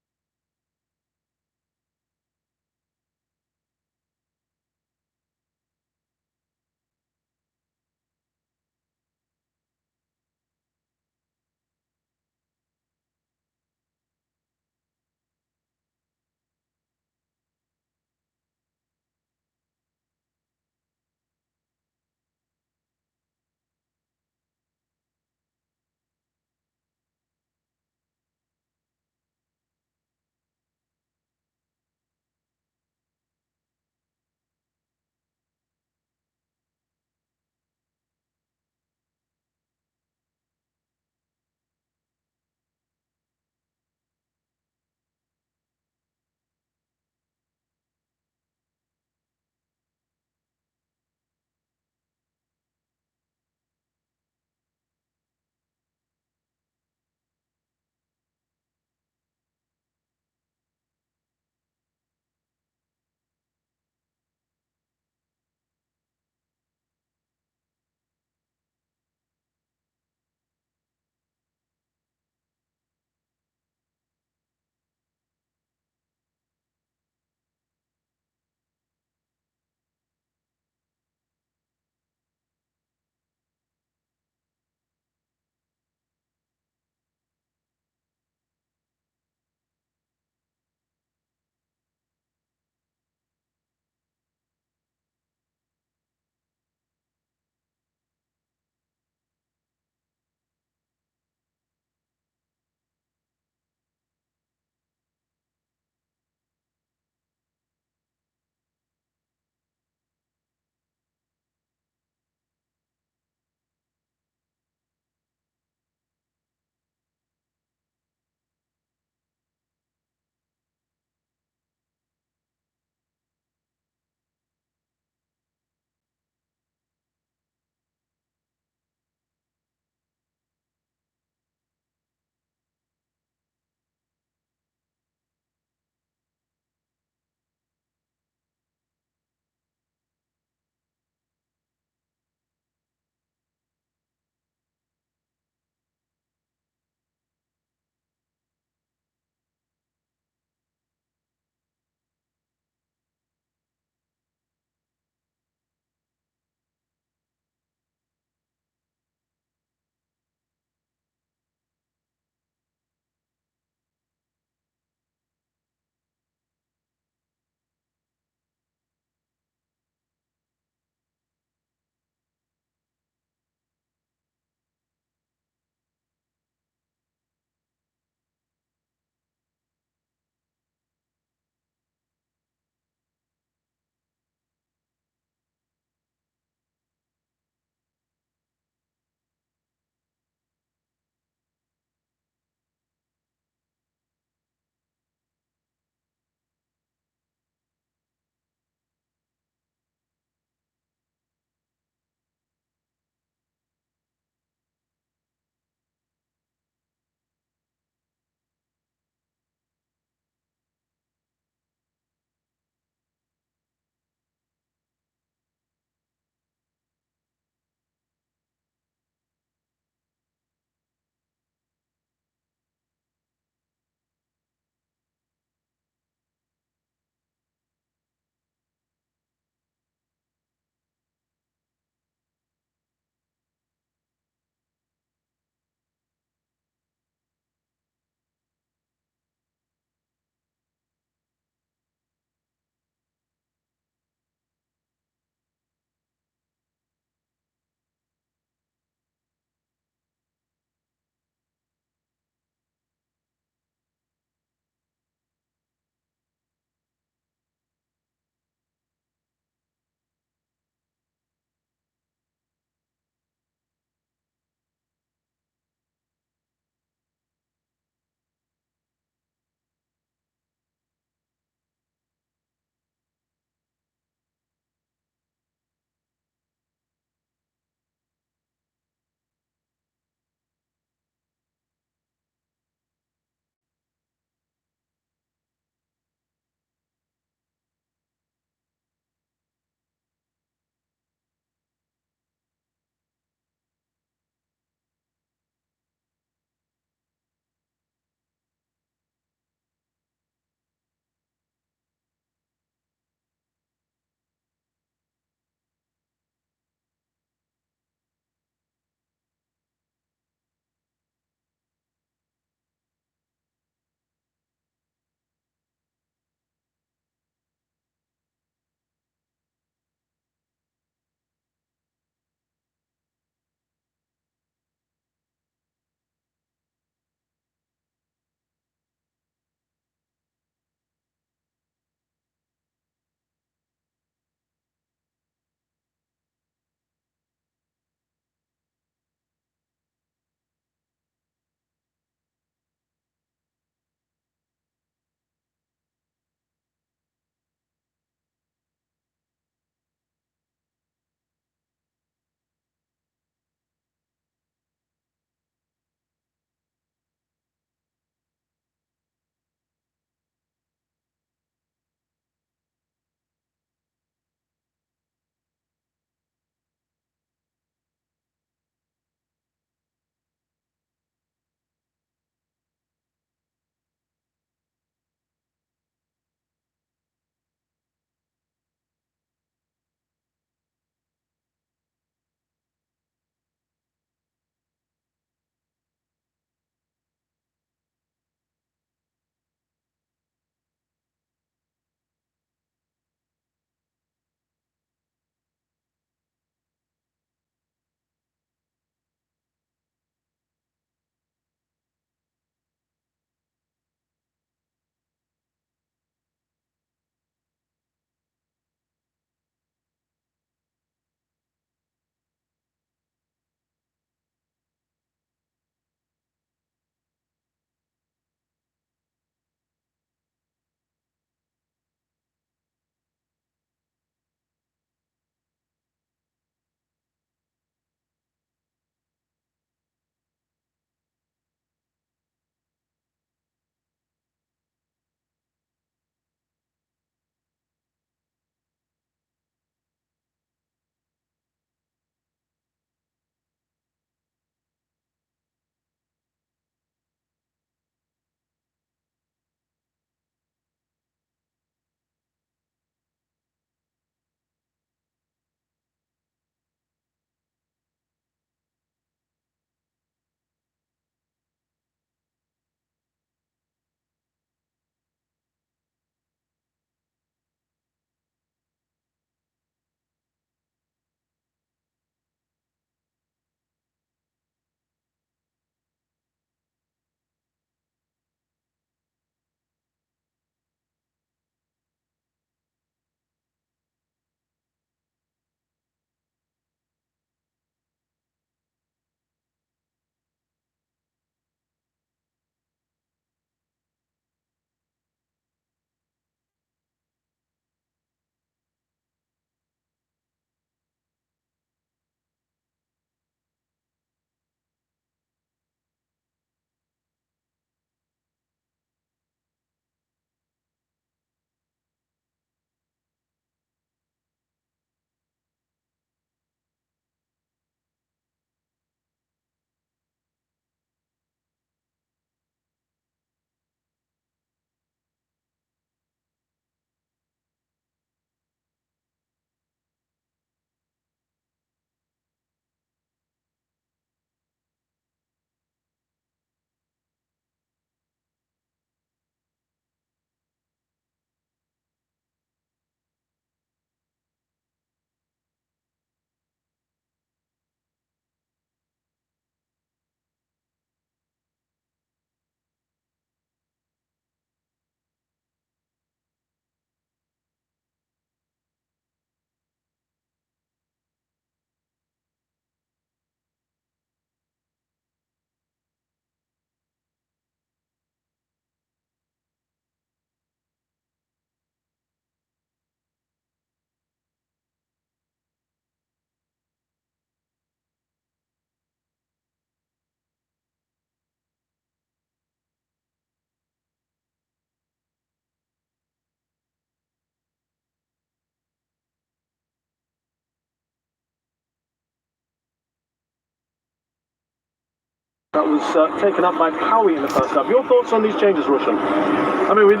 That was taken up by Kaki in the first half. Your thoughts on these changes, Roshan? I mean, when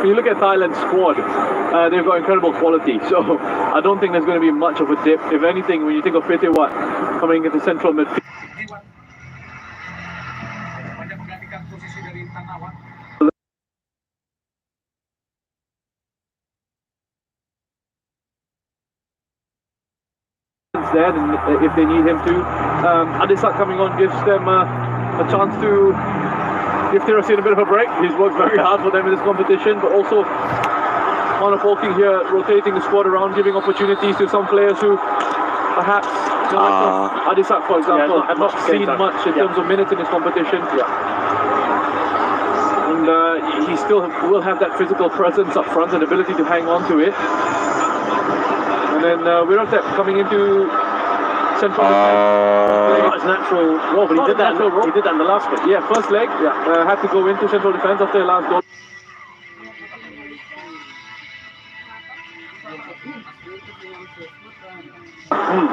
you look at Thailand's squad, they've got incredible quality. So I don't think there's going to be much of a dip. If anything, when you think of Pitewat coming into central midfield, there, then if they need him to, Adisak coming on gives them a chance to give Tiraseen a bit of a break. He's worked very hard for them in this competition, but also Manapolking here rotating the squad around, giving opportunities to some players who perhaps, Adisak for example, have not seen much in terms of minutes in this competition. And he still will have that physical presence up front and ability to hang on to it. And then Wirotep coming into central defense. Not his natural role, but he did that in the last bit. Yeah, first leg. Had to go into central defense after the last goal.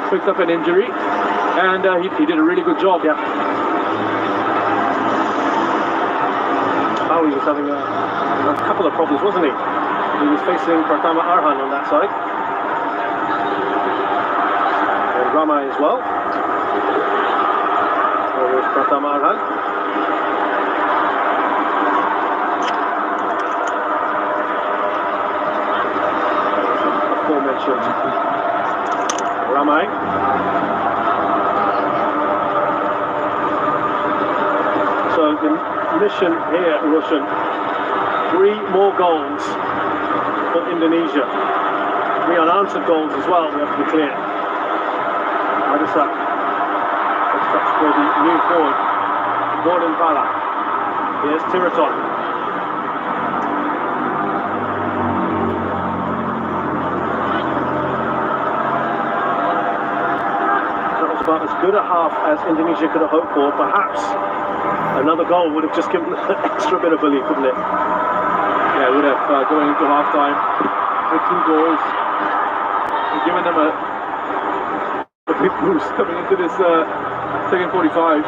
Picked up an injury, and he did a really good job. Oh, he was having a couple of problems, wasn't he? He was facing Pratama Arhan on that side. And Ramai as well. There was Pratama Arhan. Aforementioned Ramai. So the mission here, Roshan, 3 more goals for Indonesia. 3 unanswered goals as well, we have to be clear. Adisak stops for the new forward, Gordon Bola. Here's Tiraton. That was about as good a half as Indonesia could have hoped for. Perhaps another goal would have just given an extra bit of belief, wouldn't it? Yeah, it would have going into half-time with 2 goals and given them a big boost coming into this second 45.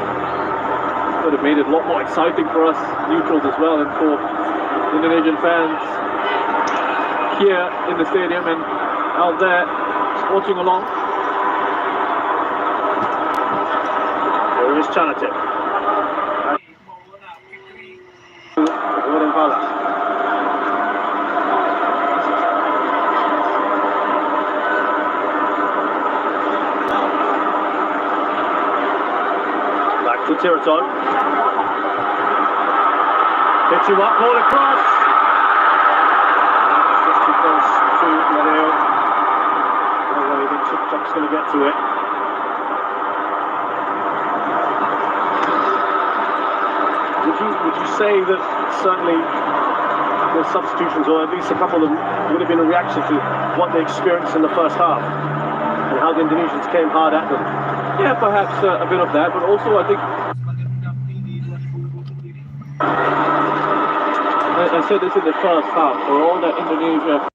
Would have made it a lot more exciting for us neutrals as well, and for Indonesian fans here in the stadium and out there watching along. There is Chanatip. Gordon Bola. Back to Tiraton. Hits you up, ball across. Just too close to Mareo. No way that Chipchak's going to get to it. Would you say that certainly the substitutions, or at least a couple of them, would have been a reaction to what they experienced in the first half and how the Indonesians came hard at them? Yeah, perhaps a bit of that, but also I think I said this in the first half, for all that Indonesia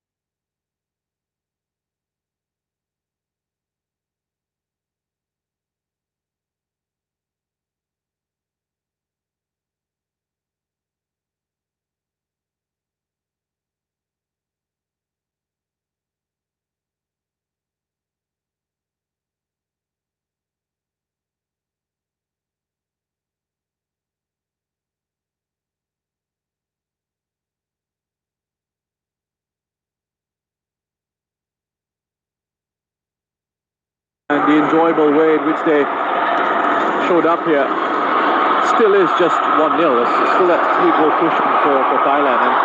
and the enjoyable way in which they showed up here still is just 1-0. It's still that 3-goal cushion for Thailand. And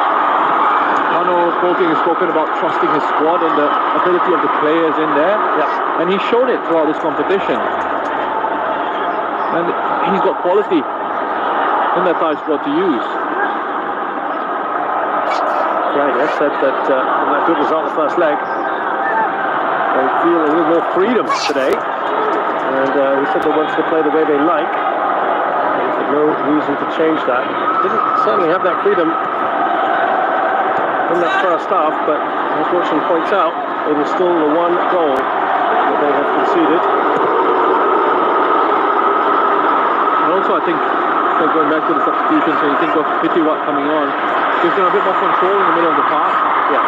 Manapolking has spoken about trusting his squad and the ability of the players in there. And he's shown it throughout this competition. And he's got quality in that Thai squad to use. Right, I said that from that good result the first leg, they feel a little more freedom today, and we said they wanted to play the way they like. There's no reason to change that. Didn't certainly have that freedom in that first half, but as Watson points out, it is still the 1 goal that they have conceded. And also, I think, going back to the substitutions, when you think of Pitiwat coming on, gives them a bit more control in the middle of the park. Yeah.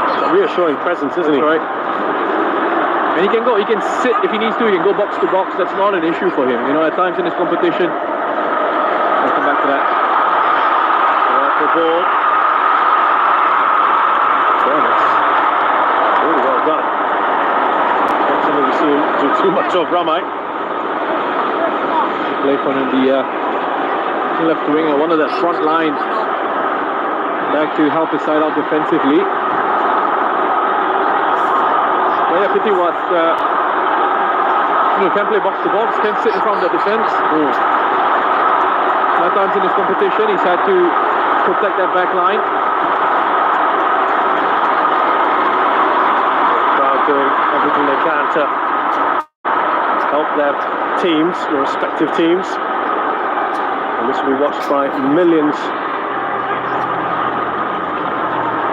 It's a reassuring presence, isn't he? That's right. And he can sit if he needs to, he can go box to box. That's not an issue for him. You know, at times in this competition, I'll come back to that. The ball. Yeah, that's really well done. Not something we see him do too much of, Ramai. Play for him the left winger, one of that front line, back to help his side out defensively. Well, yeah, Pitiwat, can play box to box, can sit in front of the defense. At times in this competition, he's had to protect that back line. Crowd doing everything they can to help their teams, their respective teams. And this will be watched by millions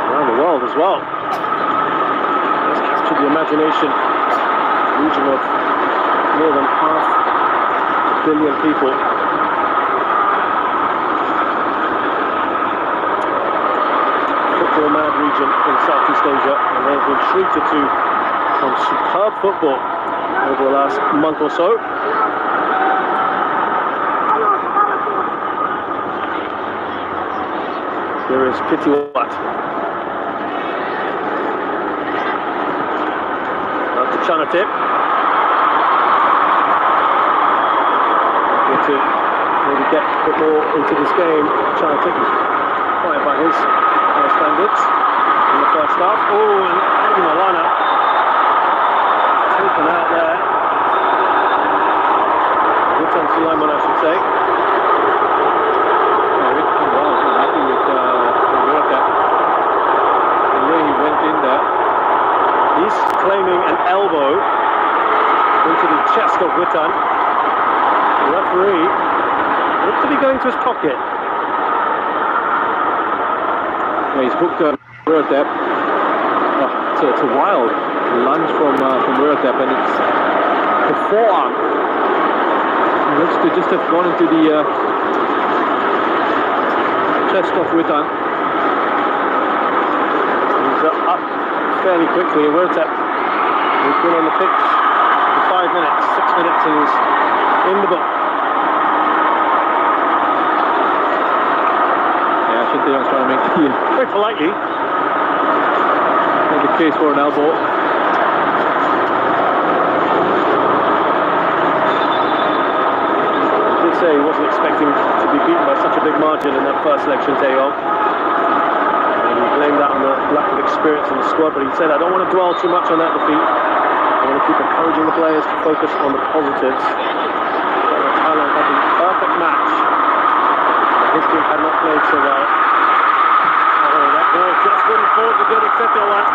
around the world as well. It's captured the imagination, a region of more than 500 million people. Football-mad region in Southeast Asia, and they've been treated to some superb football over the last month or so. Here is Pitiwat. Up to Chanatip. Need to maybe get a bit more into this game. Chanatip is quiet by his standards in the first half. Oh, and Andy Malana taken out there. Good time Sulaiman, I should say. He's claiming an elbow into the chest of Witan. The referee looked to be going to his pocket. Yeah, he's booked Wiratap. It's a wild lunge from Wiratap, and it's the forearm. He looks to just have gone into the chest of Witan. He's up fairly quickly. Wiratap has been on the pitch for 5 minutes, 6 minutes, and he's in the book. Yeah, Shintaeyong's trying to make very politely make the case for an elbow. He did say he wasn't expecting to be beaten by such a big margin in that first leg, Shintaeyong. He blamed that on the lack of experience in the squad, but he said, I don't want to dwell too much on that defeat. I want to keep encouraging the players to focus on the positives. Thailand had the perfect match. His team had not played so well. Oh, that ball just wouldn't fall to good, except that one.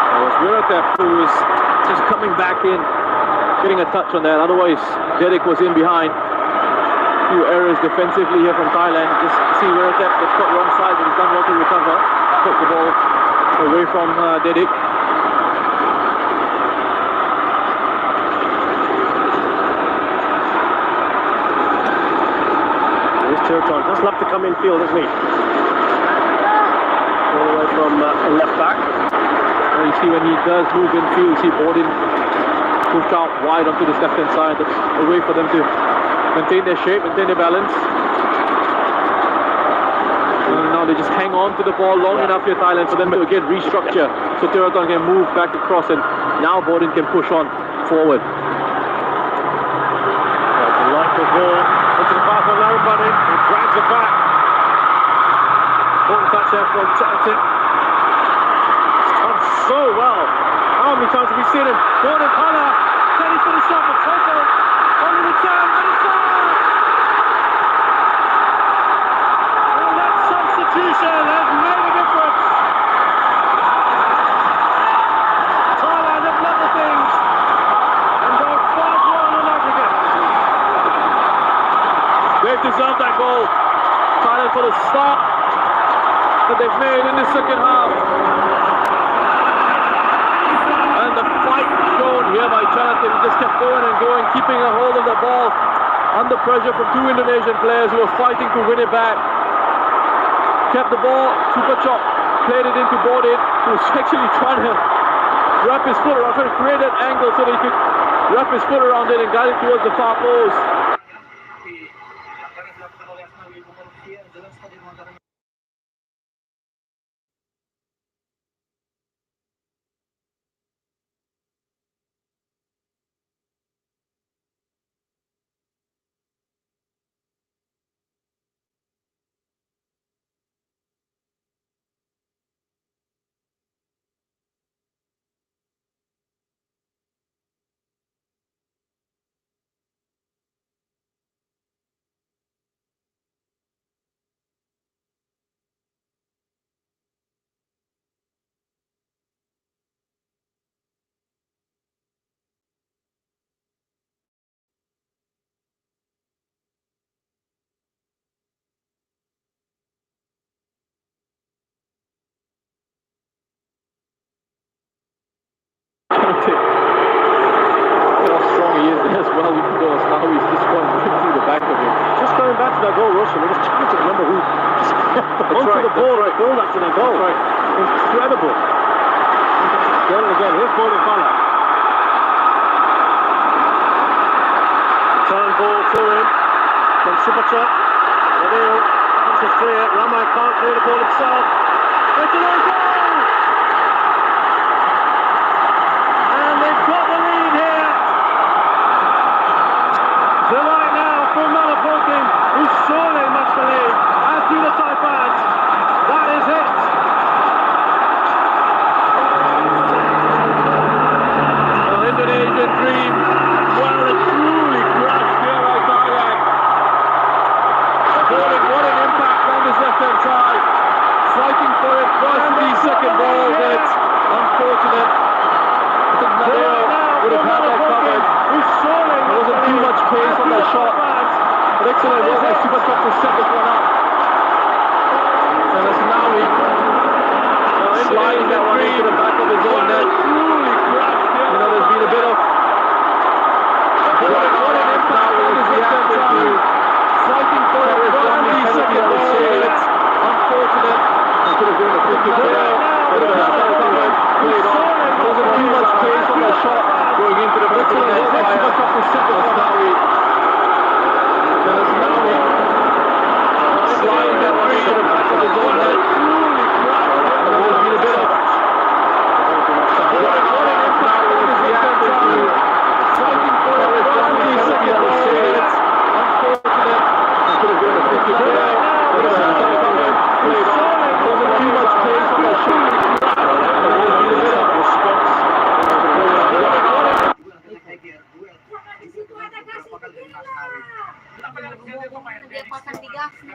It was Wiratap who was just coming back in, getting a touch on that. Otherwise, Derek was in behind. Few errors defensively here from Thailand. Just see Wiratap gets caught wrong side, but he's done well to recover. Took the ball away from Dedik. Here's Chirton. Does love to come in field, doesn't he? All the way from left back. And you see when he does move in field, you see Borden pushed out wide onto this left-hand side. That's a way for them to maintain their shape, maintain their balance. And now they just hang on to the ball long enough here, Thailand, for them to again restructure. So Chirton can move back across, and now Borden can push on forward. Delightful ball into the path of Larabani. He drags it back. Important touch there from Chanatip. It's done so well. How many times have we seen him? Borden Pala. Can he finish up with Toto on the return? And it's on! And that substitution has made a difference. Thailand have level things and go 5-1 on aggregate. They've deserved that goal. Thailand for the start that they've made in the second half. And the fight shown here by Jonathan. He just kept going and going, keeping a hold of the ball under pressure from two Indonesian players who were fighting to win it back. Kept the ball, super chop, played it into Bodin, who was actually trying to wrap his foot around, trying to create an angle so that he could wrap his foot around it and guide it towards the far post. How strong he is as well, even though now he's just going right through the back of him. Just going back to that goal, Russell, I was trying to remember who onto the ball, right, ball after the goal. Right. Incredible. Again and again, here's Bola. Turn ball to him from Superchop. Adil, this is clear. Ramai can't clear the ball himself. It's an own goal! And they've got the lead here. The right now for Malapokin, who surely must believe, as do the Thai fans, that is it. Well, Indonesian dream, well, it truly crashed here by Thailand. What an impact on this left-hand side. Fighting for it, first the second ball, but it's unfortunate. I think Nadeo would have had that covered. There wasn't too much pace on that shot. But excellent work by Superchop to set this one up. And as Nawi sliding that one into the back of his own net. You know, there's been a bit of what an impact on this left-hand side. Fighting for it, first the second ball, it's unfortunate. It could have been a 50 there. But it was covered, played off. There wasn't too much pace on that shot going into the back of the net. Superchop to set this one up. Then as Nawi sliding that one into the back of his own net. You know, there's been a bit of what an impact on this left-hand side. Fighting for it, first the second ball, it's unfortunate. It could have been a 50 there. But it was covered, played off. There wasn't too much pace on that shot. And there's been a bit of response. Dia pasang di gasmu.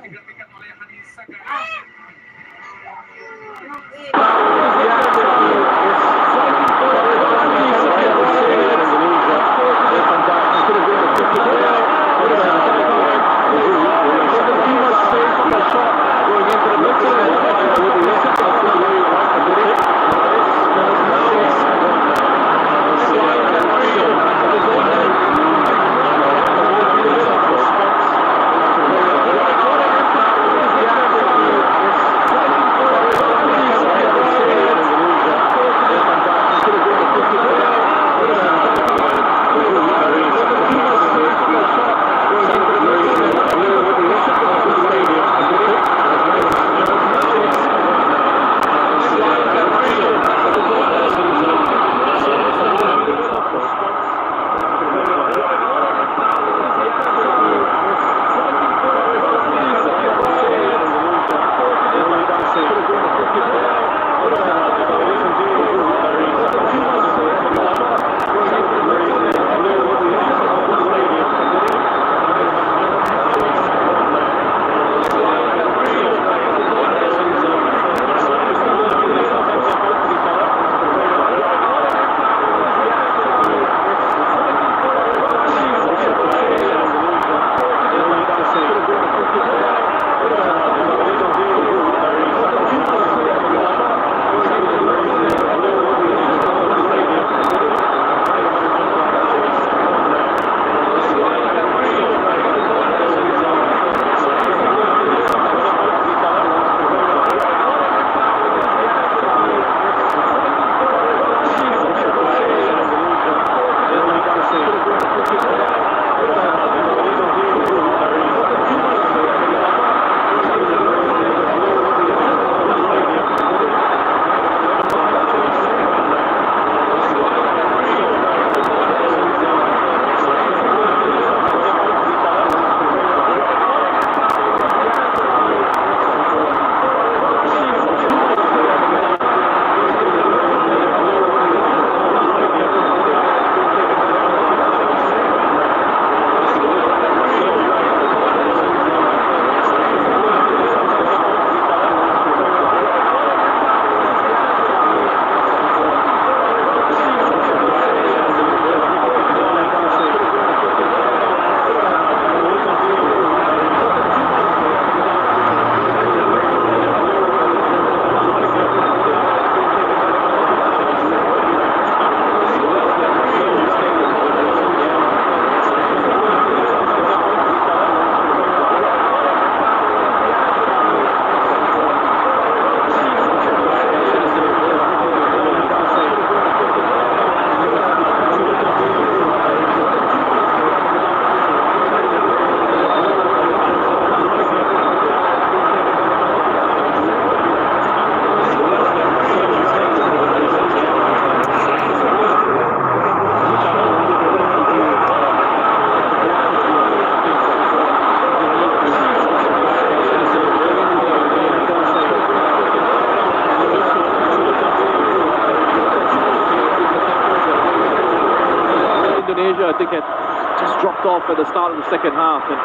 dropped off at the start of the second half and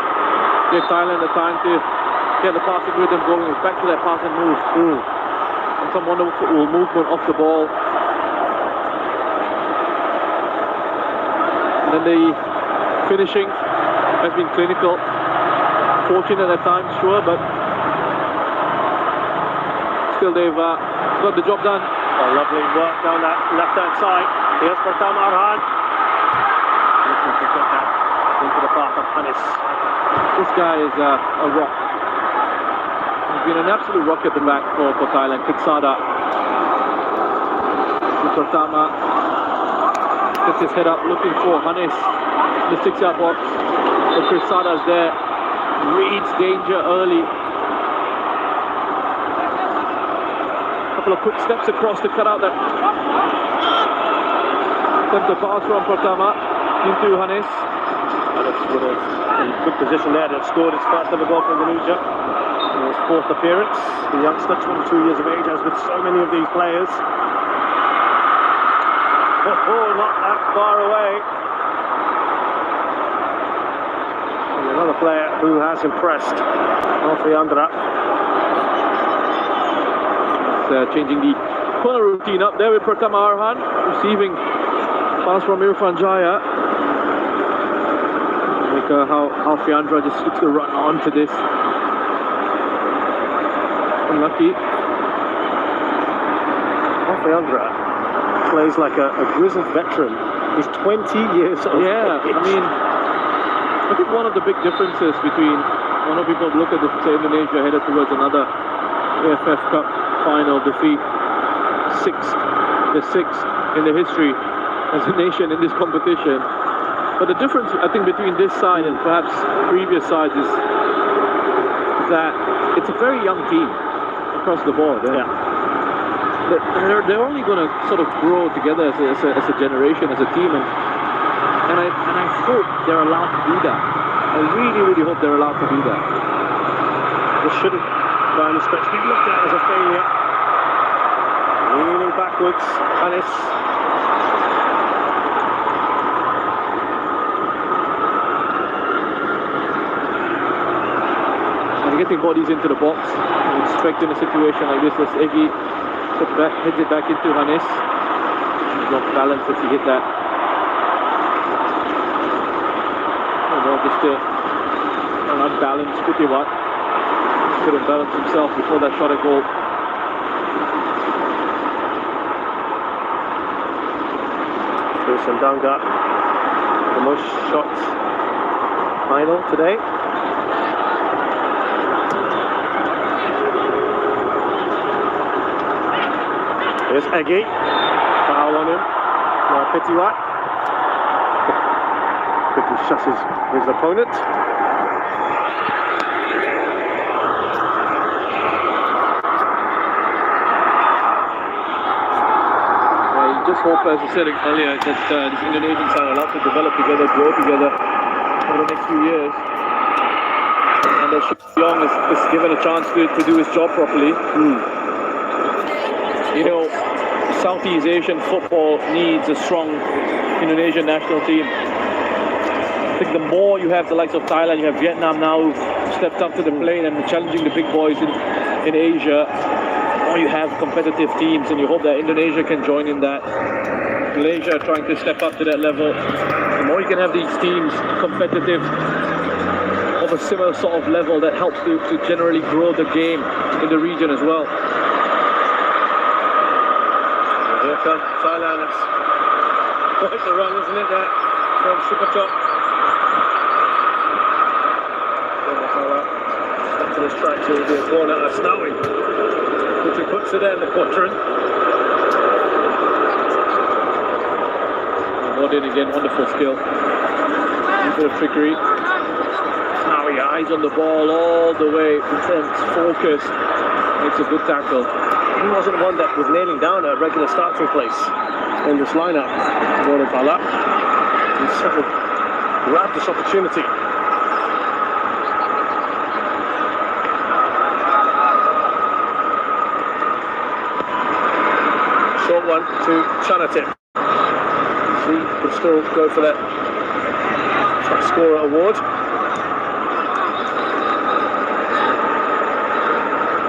gave Thailand the time to get the passing rhythm going. Back to that pass and move. And some wonderful movement off the ball. And then the finishing has been clinical. Fortunate at times, sure, but still they've got the job done. Oh, lovely work down that left-hand side. Here's Pratama Arhan. Looking to get that into the path of Hannes. This guy is a rock. He's been an absolute rock at the back for Thailand. Kiksada. Pratama gets his head up looking for Hannes. The 6-yard box. But Kiksada's there. Reads danger early. Couple of quick steps across to cut out that attempt to pass from Pratama into Hannes. Hannes would have in good position there to have scored his first ever goal for Indonesia in his fourth appearance. The youngster, 22 years of age, as with so many of these players. Oh, not that far away. And another player who has impressed, Alfayandra. Changing the corner routine up there with Pratama Arhan receiving pass from Irfan Jaya. Like how Alfayandra just looks to run onto this. Unlucky. Alfayandra plays like a grizzled veteran. He's 20 years old. Yeah, I mean, I think one of the big differences between, I know people look at this and say Indonesia headed towards another AFF Cup final defeat, the sixth in the history as a nation in this competition. But the difference, I think, between this side and perhaps previous sides is that it's a very young team across the board. Yeah. They're only going to sort of grow together as a generation, as a team, and I hope they're allowed to do that. I really, really hope they're allowed to do that. This shouldn't, by any stretch, be looked at as a failure. Leaning backwards, Hannes. And getting bodies into the box. I expect in a situation like this, as Egi heads it back into Hannes. He's off balance as he hit that. Well, just an unbalanced Kutiwat. Couldn't balance himself before that shot at goal. Sandanga, the most shots final today. Here's Egi, foul on him. Now Kutiwat quickly shuts his opponent. Just hope, as I said earlier, that these Indonesians are allowed to develop together, grow together over the next few years. And that Young is given a chance to do his job properly. You know, Southeast Asian football needs a strong Indonesian national team. I think the more you have the likes of Thailand, you have Vietnam now who've stepped up to the plate and challenging the big boys in Asia. You have competitive teams, and you hope that Indonesia can join in that. Malaysia trying to step up to that level. The more you can have these teams competitive of a similar sort of level, that helps to generally grow the game in the region as well. Here comes Thailand. It's quite the run, isn't it, that from Super Chop. Up to this track, so it'll be a corner. That's Snowy. Which he puts it in the quadrant. Modin again, wonderful skill. A bit of trickery. Now he eyes on the ball all the way in front, focused. Makes a good tackle. He wasn't the one that was nailing down a regular starting place in this lineup. Bola. He certainly grabbed this opportunity. Short one to Chanatip. He could still go for that. Try to scorer award.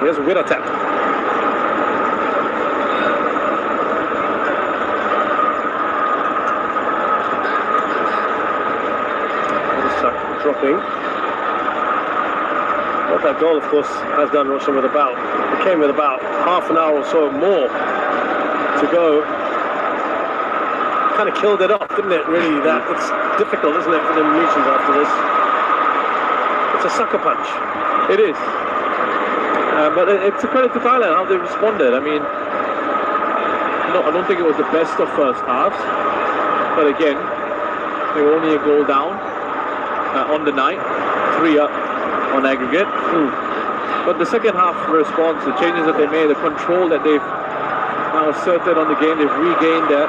Here's a winner tap. Dropping. What that goal, of course, has done, Roshan, with about, it came with about half an hour or so more to go. Kind of killed it off, didn't it? Really, that it's difficult, isn't it, for the Indonesians after this? It's a sucker punch. It is. But it's a credit to Thailand how they responded. I mean, no, I don't think it was the best of first halves, but again, they were only a goal down on the night, 3 up on aggregate. But the second half response, the changes that they made, the control that they've now asserted on the game, they've regained that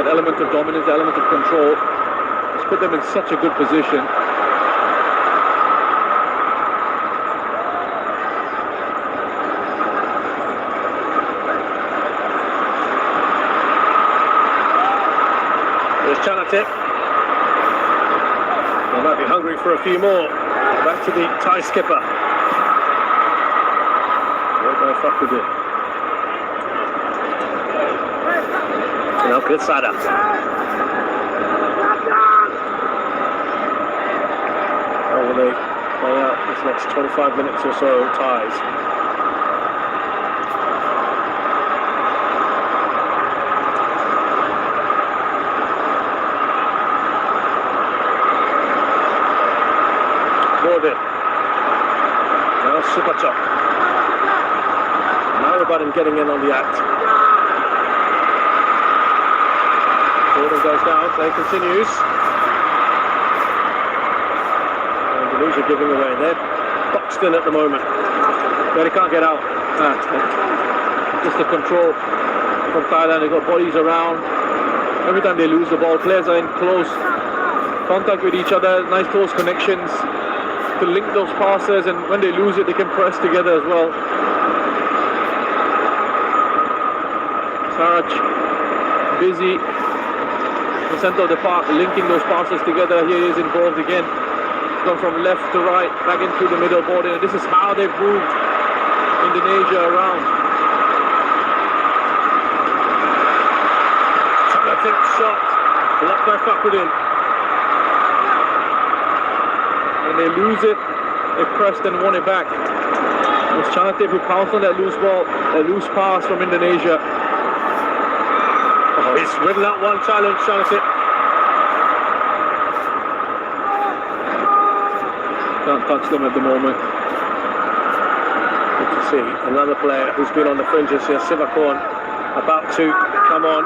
element of dominance, the element of control. It's put them in such a good position. There's Chanatip. They might be hungry for a few more. Back to the Thai skipper. What the fuck we do? Now good side up. How will they play out this next 25 minutes or so? Ties. Gordon. Now Super Chop. Now Ramadan getting in on the act. Gordon goes down, play continues. Indonesia giving away. They're boxed in at the moment. But they can't get out. Just the control from Thailand. They've got bodies around. Every time they lose the ball, players are in close contact with each other. Nice close connections to link those passes, and when they lose it, they can press together as well. Saraj busy in the center of the park, linking those passes together. Here he is involved again. He's gone from left to right, back into the middle border. And this is how they've moved Indonesia around. Fantastic shot, blocked by Fakhruddin. When they lose it, they pressed and won it back. It was Chanatip who pounced on that loose ball, that loose pass from Indonesia. Oh, he's ridden out one challenge, Chanatip. Can't touch them at the moment. Good to see another player who's been on the fringes here, Sivakorn, about to come on.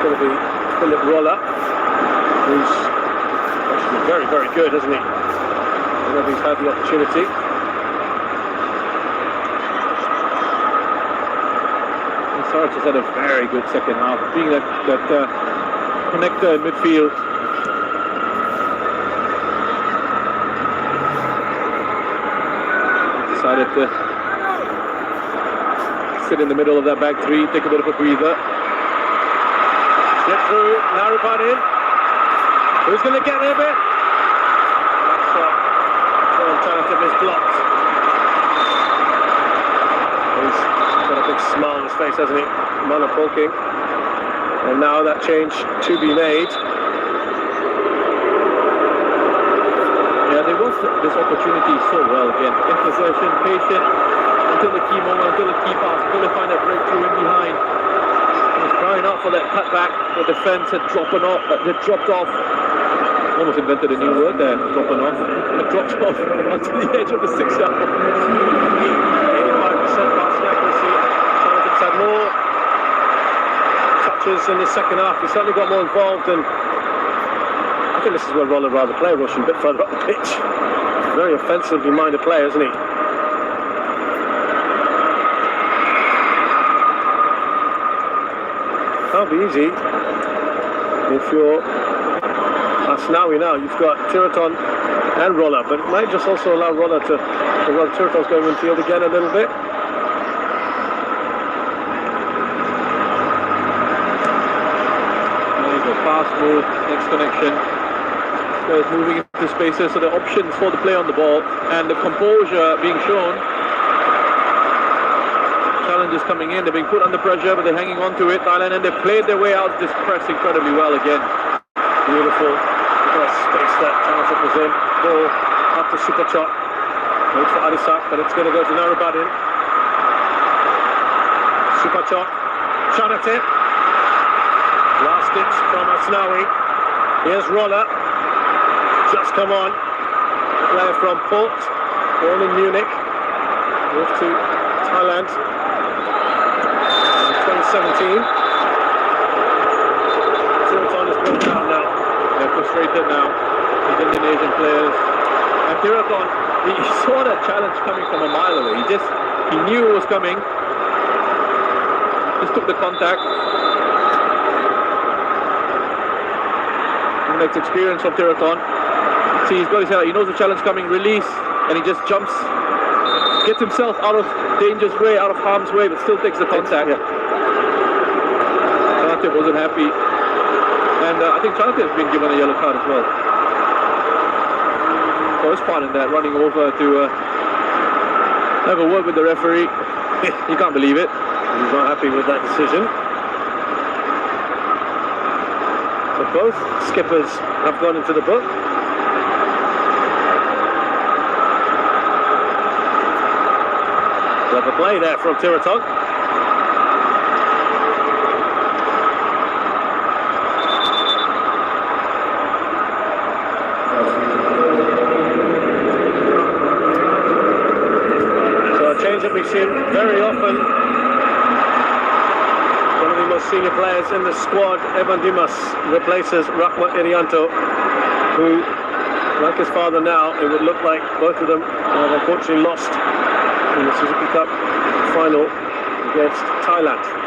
Going to be Philip Roller, who's actually very, very good, isn't he? Whenever he's had the opportunity. And Sarge has had a very good second half, being that connector in midfield. Decided to sit in the middle of that back three, take a bit of a breather. Get through, Narupan in. Who's going to get there a bit? That shot from Chanatip is blocked. He's got a big smile on his face, hasn't he? Mana Polking. And now that change to be made. Yeah, they worked this opportunity so well again. In possession, patient, until the key moment, until the key pass, until they find that breakthrough in behind. Crying out for that cutback. The defence had dropped off. Almost invented a new word there, dropping off. It dropped off onto the edge of the 6-yard. 85% passing accuracy. Jonathan's had more touches in the second half. He certainly got more involved, and I think this is where Roller rather play, Russian, a bit further up the pitch. Very offensively minded player, isn't he? Can't be easy if you're Asnawi now. You've got Tiraton and Roller, but it might just also allow Roller to, well, Tiraton's going in field again a little bit. There you go, pass, move, next connection. Players moving into spaces, so the options for the play on the ball and the composure being shown. Challenges coming in, they're being put under pressure, but they're hanging on to it. Thailand, and they played their way out this press incredibly well again. Beautiful space that Jonathan was in. Ball up to Super Chop. Waits for Adisak, but it's going to go to Narabadin. Super Chop. Jonathan. Last ditch from Asnawi. Here's Roller. Just come on. Player from Port, born in Munich. Moved to Thailand in 2017. Tiraton is brought down now. They're frustrated now, these Indonesian players. And Tiraton, he saw that challenge coming from a mile away. He knew it was coming. Just took the contact. And that's experience from Tiraton. See, he's got his head out. He knows the challenge coming. Release, and he just jumps, gets himself out of danger's way, out of harm's way, but still takes the contact. Chanatip wasn't happy. And I think Chanatip has been given a yellow card as well. For his part in that, running over to have a word with the referee. You can't believe it. He's not happy with that decision. So both skippers have gone into the book. Clever play there from Tiraton. That we've seen very often. One of the most senior players in the squad, Evan Dimas, replaces Rahmat Irianto, who, like his father now, it would look like both of them have unfortunately lost in the Suzuki Cup final against Thailand.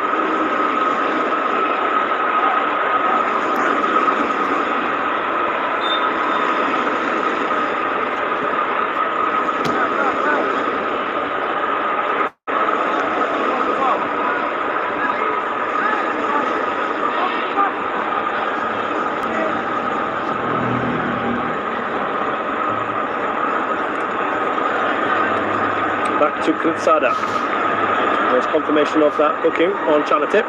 Back to Kritsada. There's confirmation of that booking on Chanatip.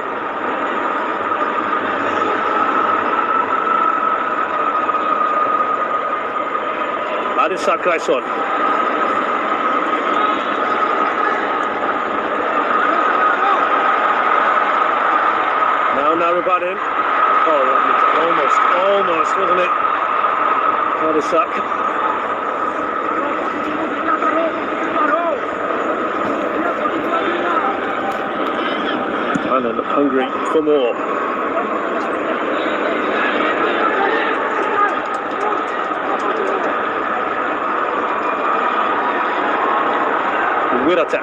Adisak Raison. Now Narubadin. Oh, almost, wasn't it? Adisak. Thailand hungry for more. Wirata.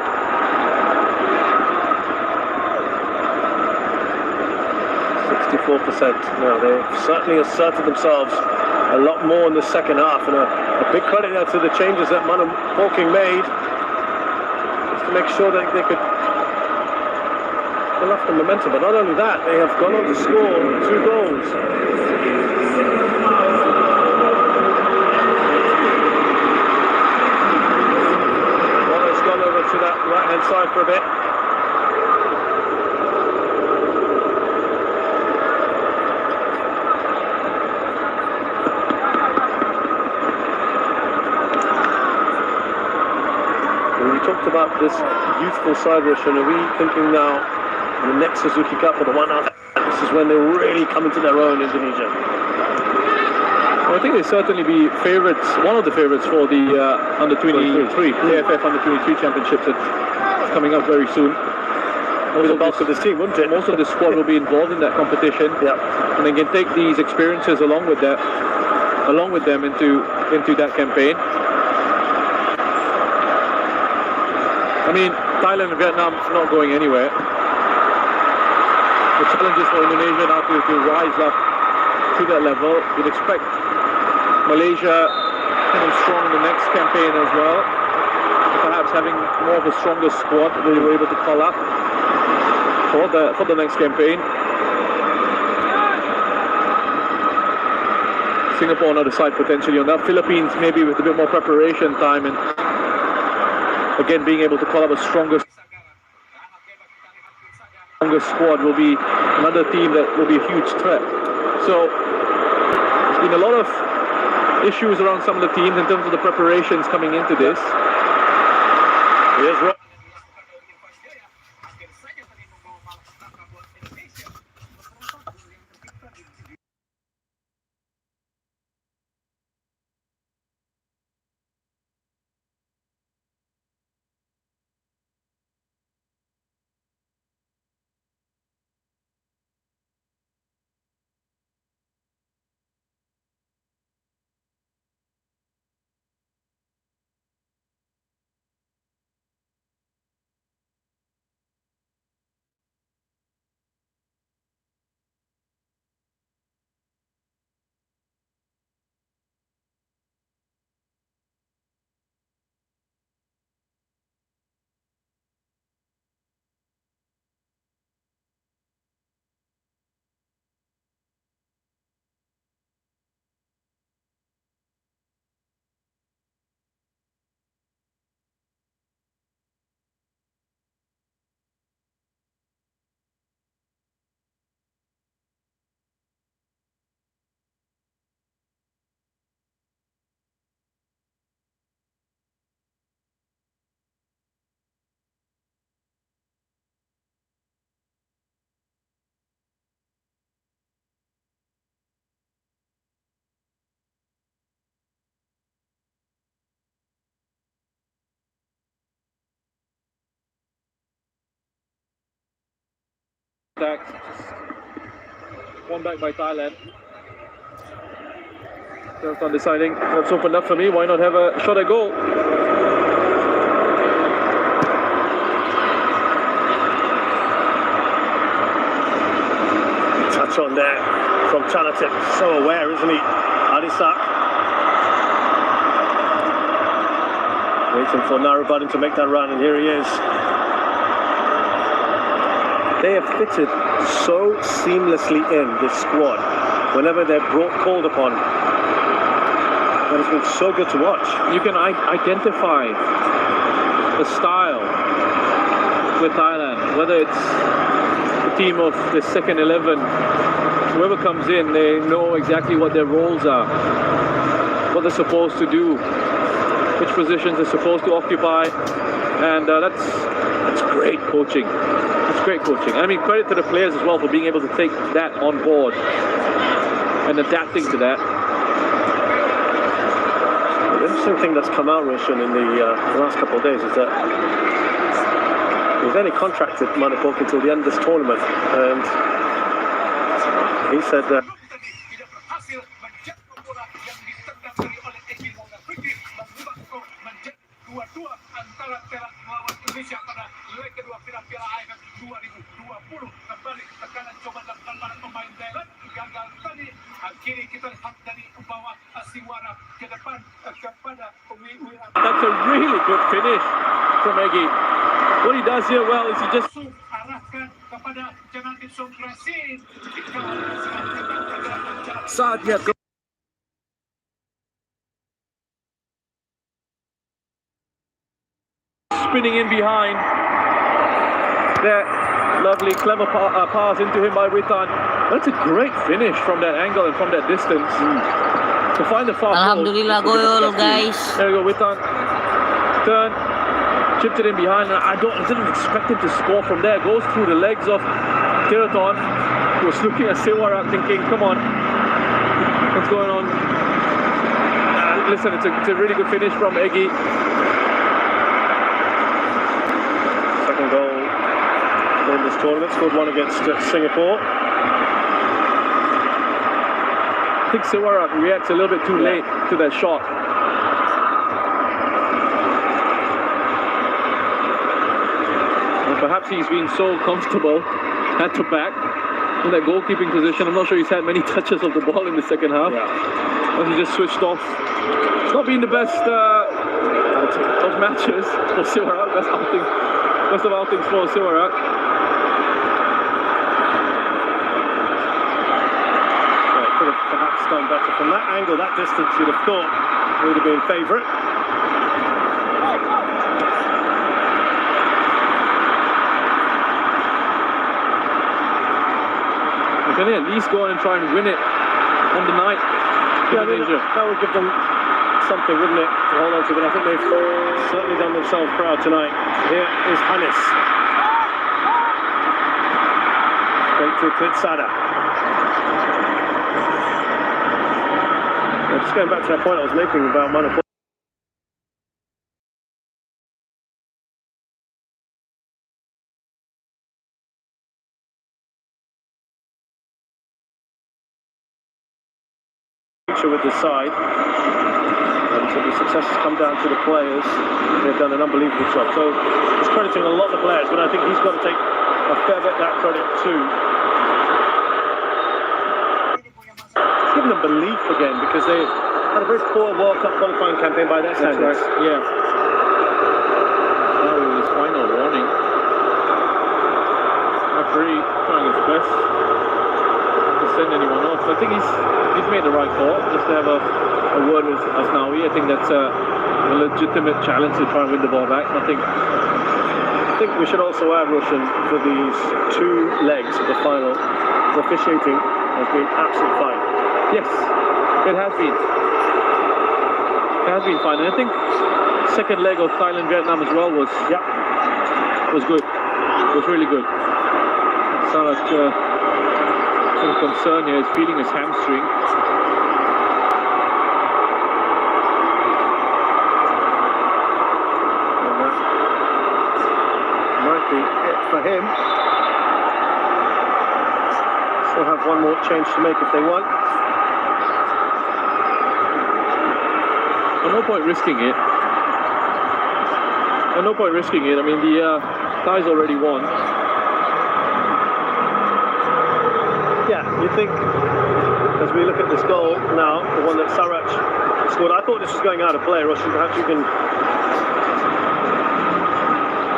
Now they've certainly asserted themselves a lot more in the second half, and a big credit there to the changes that Manum Hawking made, just to make sure that they could enough the momentum, but not only that, they have gone on to score 2 goals. Bola's gone over to that right-hand side for a bit. And we talked about this youthful side, Roshan. Are we thinking now the next Suzuki Cup or the one after, this is when they really come into their own, Indonesia? Well, I think they'll certainly be favourites, one of the favourites for the under-23, AFF under-23 championships that's coming up very soon. Most of the bulk of this team, wouldn't it? Most of the squad will be involved in that competition. Yeah. And they can take these experiences along with them into that campaign. I mean, Thailand and Vietnam not going anywhere. The challenges for Indonesia now to rise up to that level. You'd expect Malaysia kind of strong in the next campaign as well. Perhaps having more of a stronger squad that they were able to call up for the next campaign. Singapore on the other side potentially on that. Philippines maybe with a bit more preparation time and again being able to call up a stronger squad will be another team that will be a huge threat. So there's been a lot of issues around some of the teams in terms of the preparations coming into this. Here's Rob. One back by Thailand. Just on deciding that's opened up for me. Why not have a shot at goal? Touch on there from Chanatip. So aware, isn't he? Adisak. Waiting for Narabudin to make that run, and here he is. They have fitted so seamlessly in this squad whenever they're called upon. And it's been so good to watch. You can identify the style with Thailand, whether it's the team of the second 11, whoever comes in, they know exactly what their roles are, what they're supposed to do, which positions they're supposed to occupy, and that's great coaching. It's great coaching. I mean, credit to the players as well for being able to take that on board and adapting to that. The interesting thing that's come out, Roshan, in the last couple of days is that he was only contracted Manipok until the end of this tournament, and he said that that's a really good finish from Egi. What he does here well is he just saatnya spinning in behind. That lovely, clever pass into him by Witan. That's a great finish from that angle and from that distance. To find the far Alhamdulillah goal, guys. There we go, Witan. Turn, chipped it in behind. And I didn't expect him to score from there. Goes through the legs of Kiraton, who was looking at Siwarak thinking, come on, what's going on? Listen, it's a really good finish from Egi. second goal in this tournament, scored one against Singapore. I think Siwarak reacts a little bit too late to that shot. And perhaps he's been so comfortable at the back in that goalkeeping position. I'm not sure he's had many touches of the ball in the second half. Yeah. As he just switched off. It's not been the best of matches for Siwarak. Best of outings for Siwarak. Could have perhaps gone better from that angle. That distance you'd have thought would have been favourite. Can they at least go on and try and win it on the night? Yeah, that would give them something, wouldn't it, to hold on to, but I think they've certainly done themselves proud tonight. Here is Hannes. Straight to Klitsada. Just going back to that point I was making about Manipur. With the side, and so the success has come down to the players. They've done an unbelievable job. So he's crediting a lot of the players, but I think he's got to take a fair bit of that credit too. It's given them belief again because they had a very poor World Cup qualifying campaign by their standards. Right. Yeah. Now with his final warning. Referee trying his best to send anyone off. I think he's made the right call just to have a word with Asnawi. I think that's a legitimate challenge to try and win the ball back. I think we should also add, Roshan, for these two legs of the final, the officiating has been absolutely fine. Yes, it has been. It has been fine. And I think second leg of Thailand-Vietnam as well was good. It was really good. Sarat some concern here is feeling his hamstring. And that might be it for him. Still have one more change to make if they want. At no point risking it. At no point risking it. I mean, the Thais already won. Yeah, you think, as we look at this goal now, the one that Sarach scored, I thought this was going out of play, Roshan. Perhaps you can...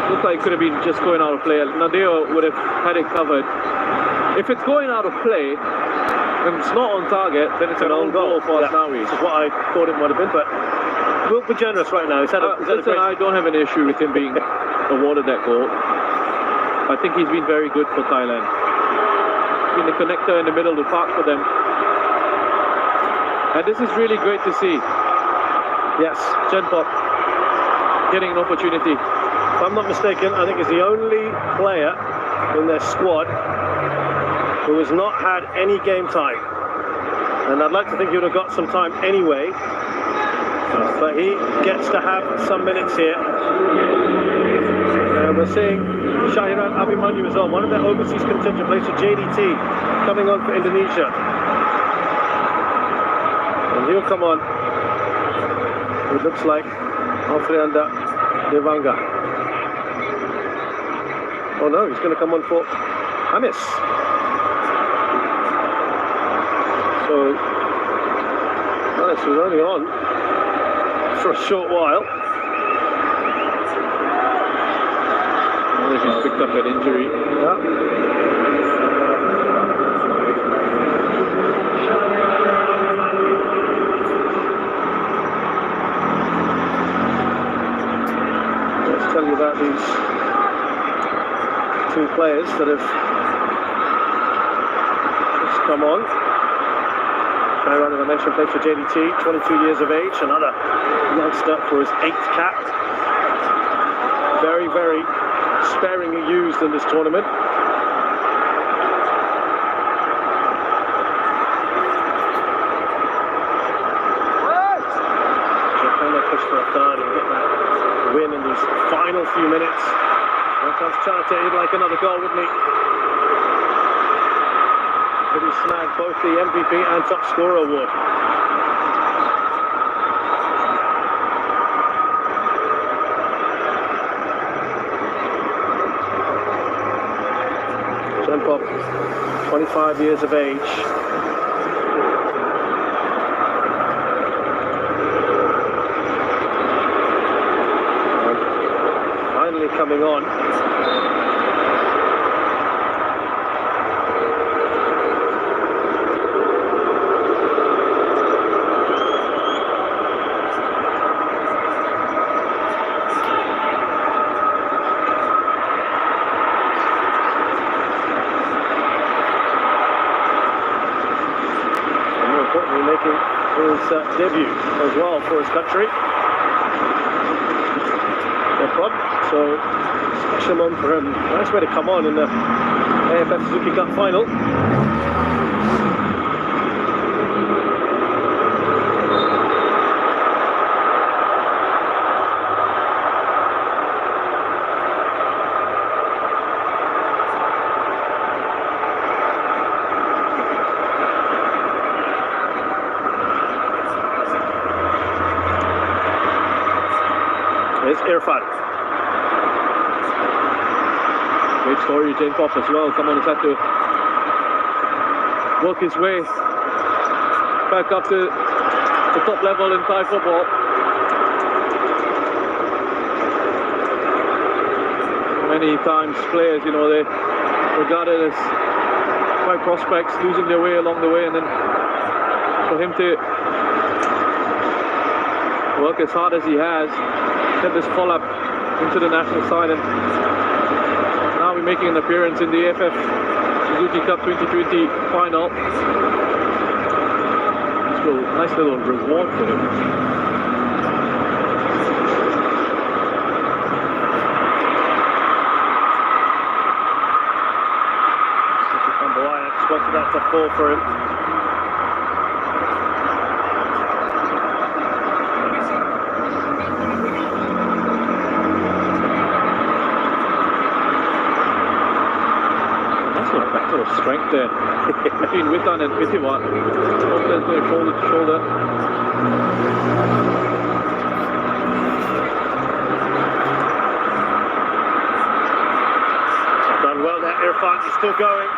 Looked like it could have been just going out of play. Nadeo would have had it covered. If it's going out of play, and it's not on target, then it's an own goal for Asnawi. Which is what I thought it might have been, but we'll be generous right now. Listen, I don't have an issue with him being awarded that goal. I think he's been very good for Thailand. In the connector in the middle of the park for them. And this is really great to see. Yes, Genpop getting an opportunity. If I'm not mistaken, I think he's the only player in their squad who has not had any game time. And I'd like to think he would have got some time anyway. But he gets to have some minutes here. We're seeing Shahiran Abimanyu as well, one of their overseas contingent, plays for JDT, coming on for Indonesia. And he'll come on. It looks like Alfreanda Devanga. Oh no, he's going to come on for Hamis. So, Hamis was only on for a short while. He's picked up an injury. Yeah. Let's tell you about these two players that have just come on. Shahiran, as I mentioned, plays for JDT, 22 years of age, another youngster for his 8th cap. Very, very sparingly used in this tournament. Japan push for a third and get that win in these final few minutes. Here comes Chante, he'd like another goal, wouldn't he? Could he snag both the MVP and top scorer award? Pop, 25 years of age. coming on. And more importantly, making his debut as well for his country. No problem. So, special moment for him. Nice way to come on in the AFF Suzuki Cup final. There's Irfan. Great story, Jane Pop as well. Someone has had to work his way back up to the top level in Thai football. Many times players, you know, they regarded as quite prospects, losing their way along the way, and then for him to work as hard as he has, get this call up into the national side, and now we're making an appearance in the AFF Suzuki Cup 2020 final. So nice little reward for him. Bola expected that to fall for him. Of strength there between Witan and Pitiwat. Both players going shoulder to shoulder. Done well there, Irfan. He's still going.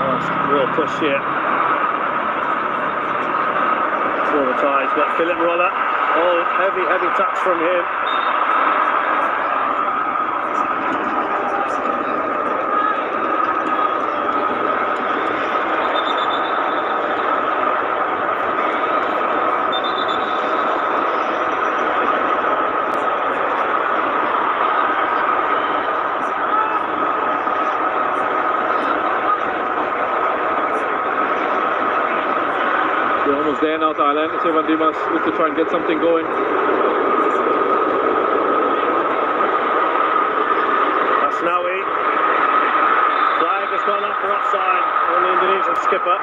Oh, real push here for the Thais, but Philip Roller. Oh, heavy touch from him. We're almost there now, Thailand. Sevan Dimas looks to try and get something going. Asnawi. Flag has gone up for offside on the Indonesian skipper.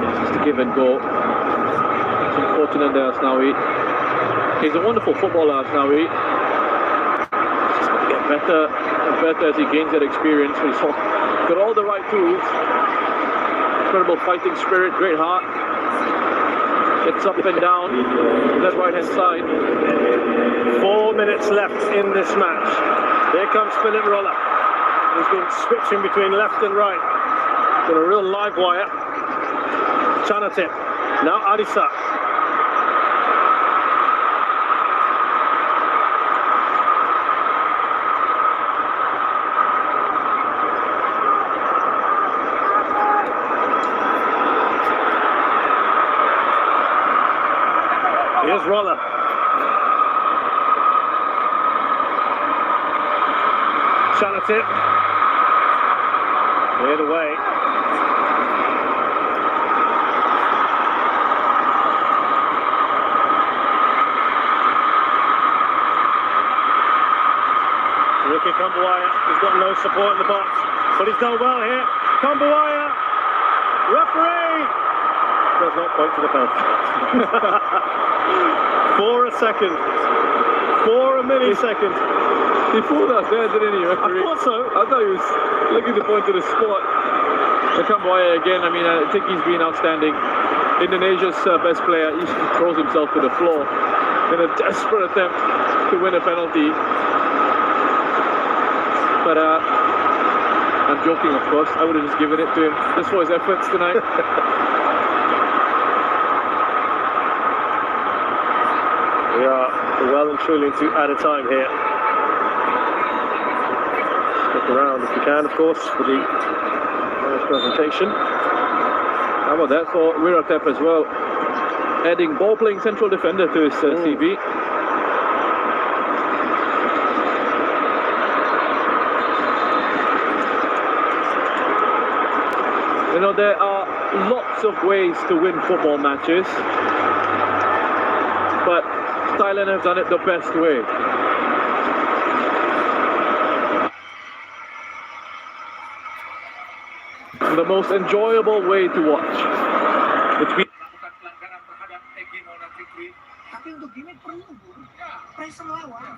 It's just a give and go. It's unfortunate there, Asnawi. He's a wonderful footballer now. He's just going to get better and better as he gains that experience. He's got all the right tools. Incredible fighting spirit, great heart. Gets up and down to that right hand side. 4 minutes left in this match. Here comes Philip Roller. He's been switching between left and right. Got a real live wire. Chanatip. Now Adisa. Here's Roller. Chanatip. Cleared away. Ricky Kambuaya has got no support in the box, but he's done well here. Kambuaya, referee, does not point to the penalty. For a second, for a millisecond. He fooled us there, didn't he, referee? I thought so. I thought he was looking to point to the spot. The Kambuaya again, I mean, I think he's been outstanding. Indonesia's best player, he throws himself to the floor. in a desperate attempt to win a penalty. But I'm joking, of course. I would have just given it to him just for his efforts tonight. We are well and truly into added time here. Stick around if you can, of course, for the first presentation. How about that for Wiratep as well? Adding ball-playing central defender to his CV. You know, there are lots of ways to win football matches, but Thailand have done it the best way. The most enjoyable way to watch. Tapi untuk gimmick perlu, pressure lawan.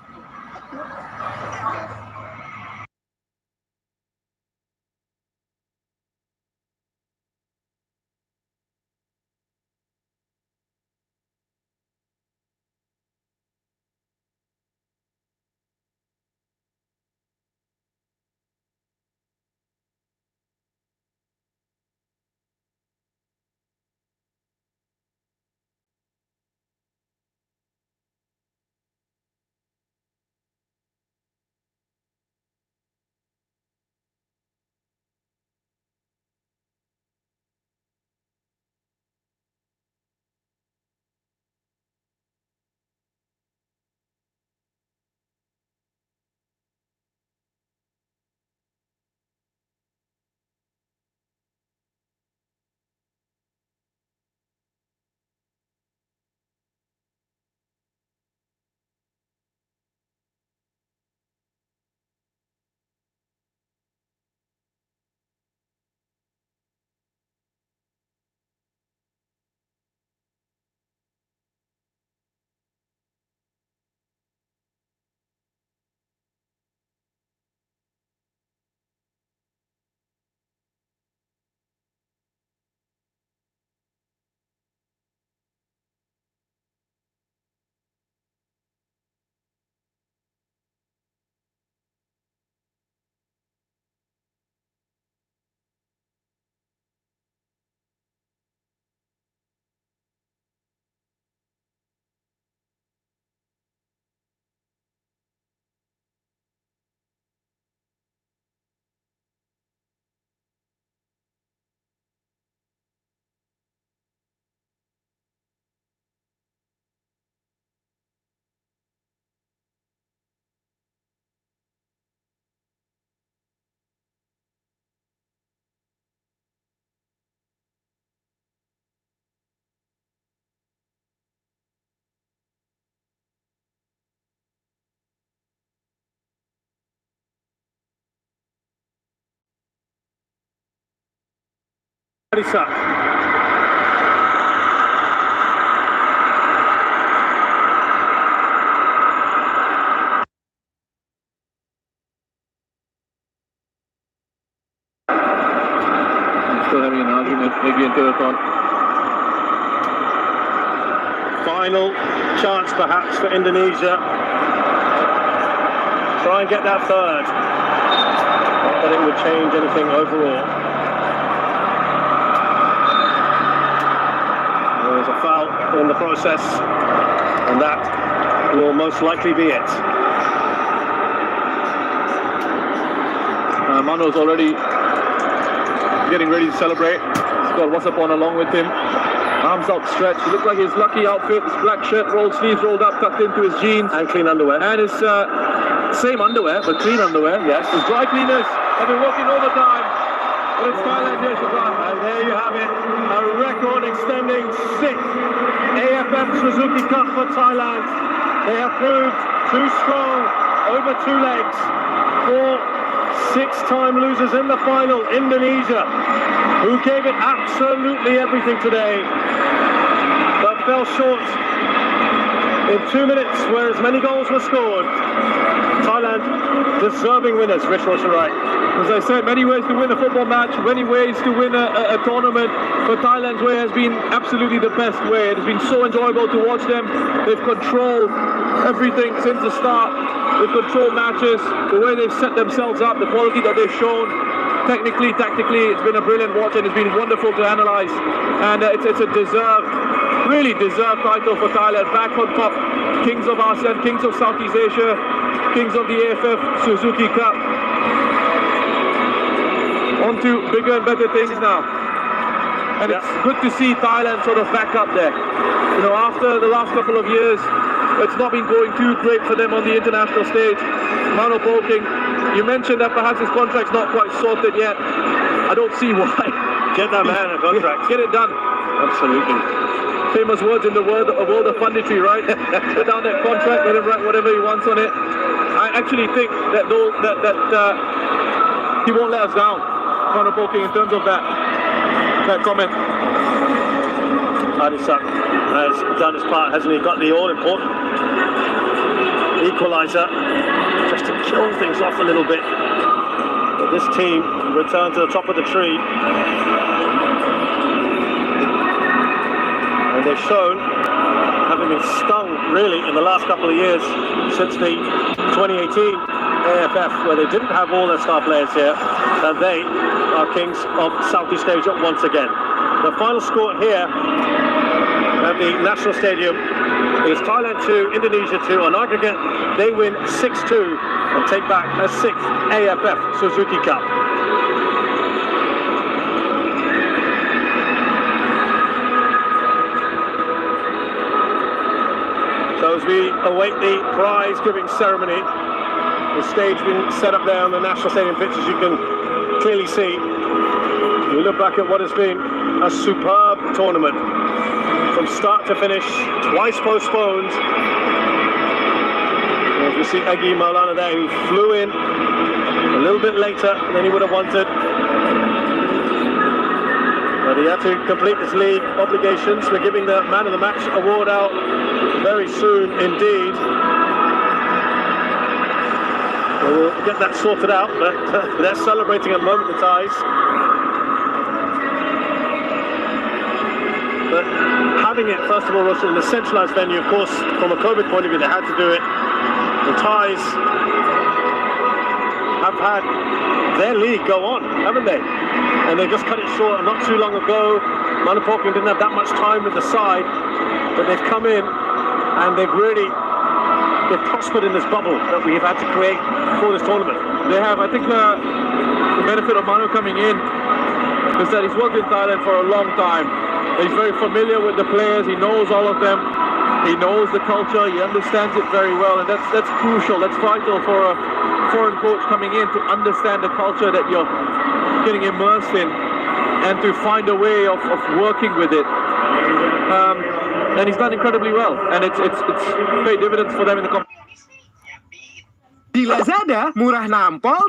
Marisa. Still having an argument, maybe into the thought. Final chance perhaps for Indonesia. Try and get that third. Not that it would change anything overall. There's a foul in the process, and that will most likely be it. Mano's already getting ready to celebrate. He's got Wasapon along with him. Arms outstretched. He looks like his lucky outfit. His black shirt, rolled sleeves rolled up, tucked into his jeans. And clean underwear. And his same underwear, but clean underwear. Yes. His dry cleaners have been working overtime. But it's Thailand here to run. And there you have it. A record extending 6th AFF Suzuki Cup for Thailand. They have proved too strong over 2 legs. 4 6-time losers in the final, Indonesia, who gave it absolutely everything today, but fell short in 2 minutes where as many goals were scored. Thailand, deserving winners, Rich Right. As I said, many ways to win a football match, many ways to win a tournament, but Thailand's way has been absolutely the best way. It has been so enjoyable to watch them. They've controlled everything since the start. They've controlled matches, the way they've set themselves up, the quality that they've shown. Technically, tactically, it's been a brilliant watch and it's been wonderful to analyse. And it's a really deserved title for Thailand. Back on top, kings of ASEAN, kings of Southeast Asia, kings of the AFF Suzuki Cup. On to bigger and better things now. And it's good to see Thailand sort of back up there. You know, after the last couple of years, it's not been going too great for them on the international stage. Mano Poking, you mentioned that perhaps his contract's not quite sorted yet. I don't see why. Get that man a contract. Get it done. Absolutely. Famous words in the world of punditry, right? Put down that contract, let him write whatever he wants on it. I actually think that he won't let us down, Mano Poking, in terms of that comment. Adisak has done his part, hasn't he? Got the all-important equaliser just to kill things off a little bit. But this team returned to the top of the tree. And they've shown, having been stung really in the last couple of years since the 2018 AFF, where they didn't have all their star players here, and they are kings of Southeast Asia once again. The final score here at the National Stadium is Thailand 2, Indonesia 2. On aggregate, they win 6-2 and take back a 6th AFF Suzuki Cup. So as we await the prize-giving ceremony, the stage being set up there on the National Stadium pitch, as you can clearly see. We look back at what has been a superb tournament from start to finish, twice postponed. As we see Egi Maulana there, who flew in a little bit later than he would have wanted. But he had to complete his league obligations. We're giving the Man of the Match award out very soon indeed. We'll get that sorted out, but they're celebrating at the moment, the Thais. But having it, first of all, also in a centralised venue, of course, from a COVID point of view, they had to do it. The Thais have had their league go on, haven't they? And they just cut it short not too long ago. Mano Poking didn't have that much time with the side, but they've come in and they've prospered in this bubble that we've had to create for this tournament. They have. I think the benefit of Mano coming in is that he's worked in Thailand for a long time. He's very familiar with the players. He knows all of them. He knows the culture. He understands it very well, and that's crucial. That's vital for a foreign coach coming in to understand the culture that you're getting immersed in, and to find a way of working with it. And he's done incredibly well, and it's paid dividends for them in the competition. Di Lazada, murah nampol,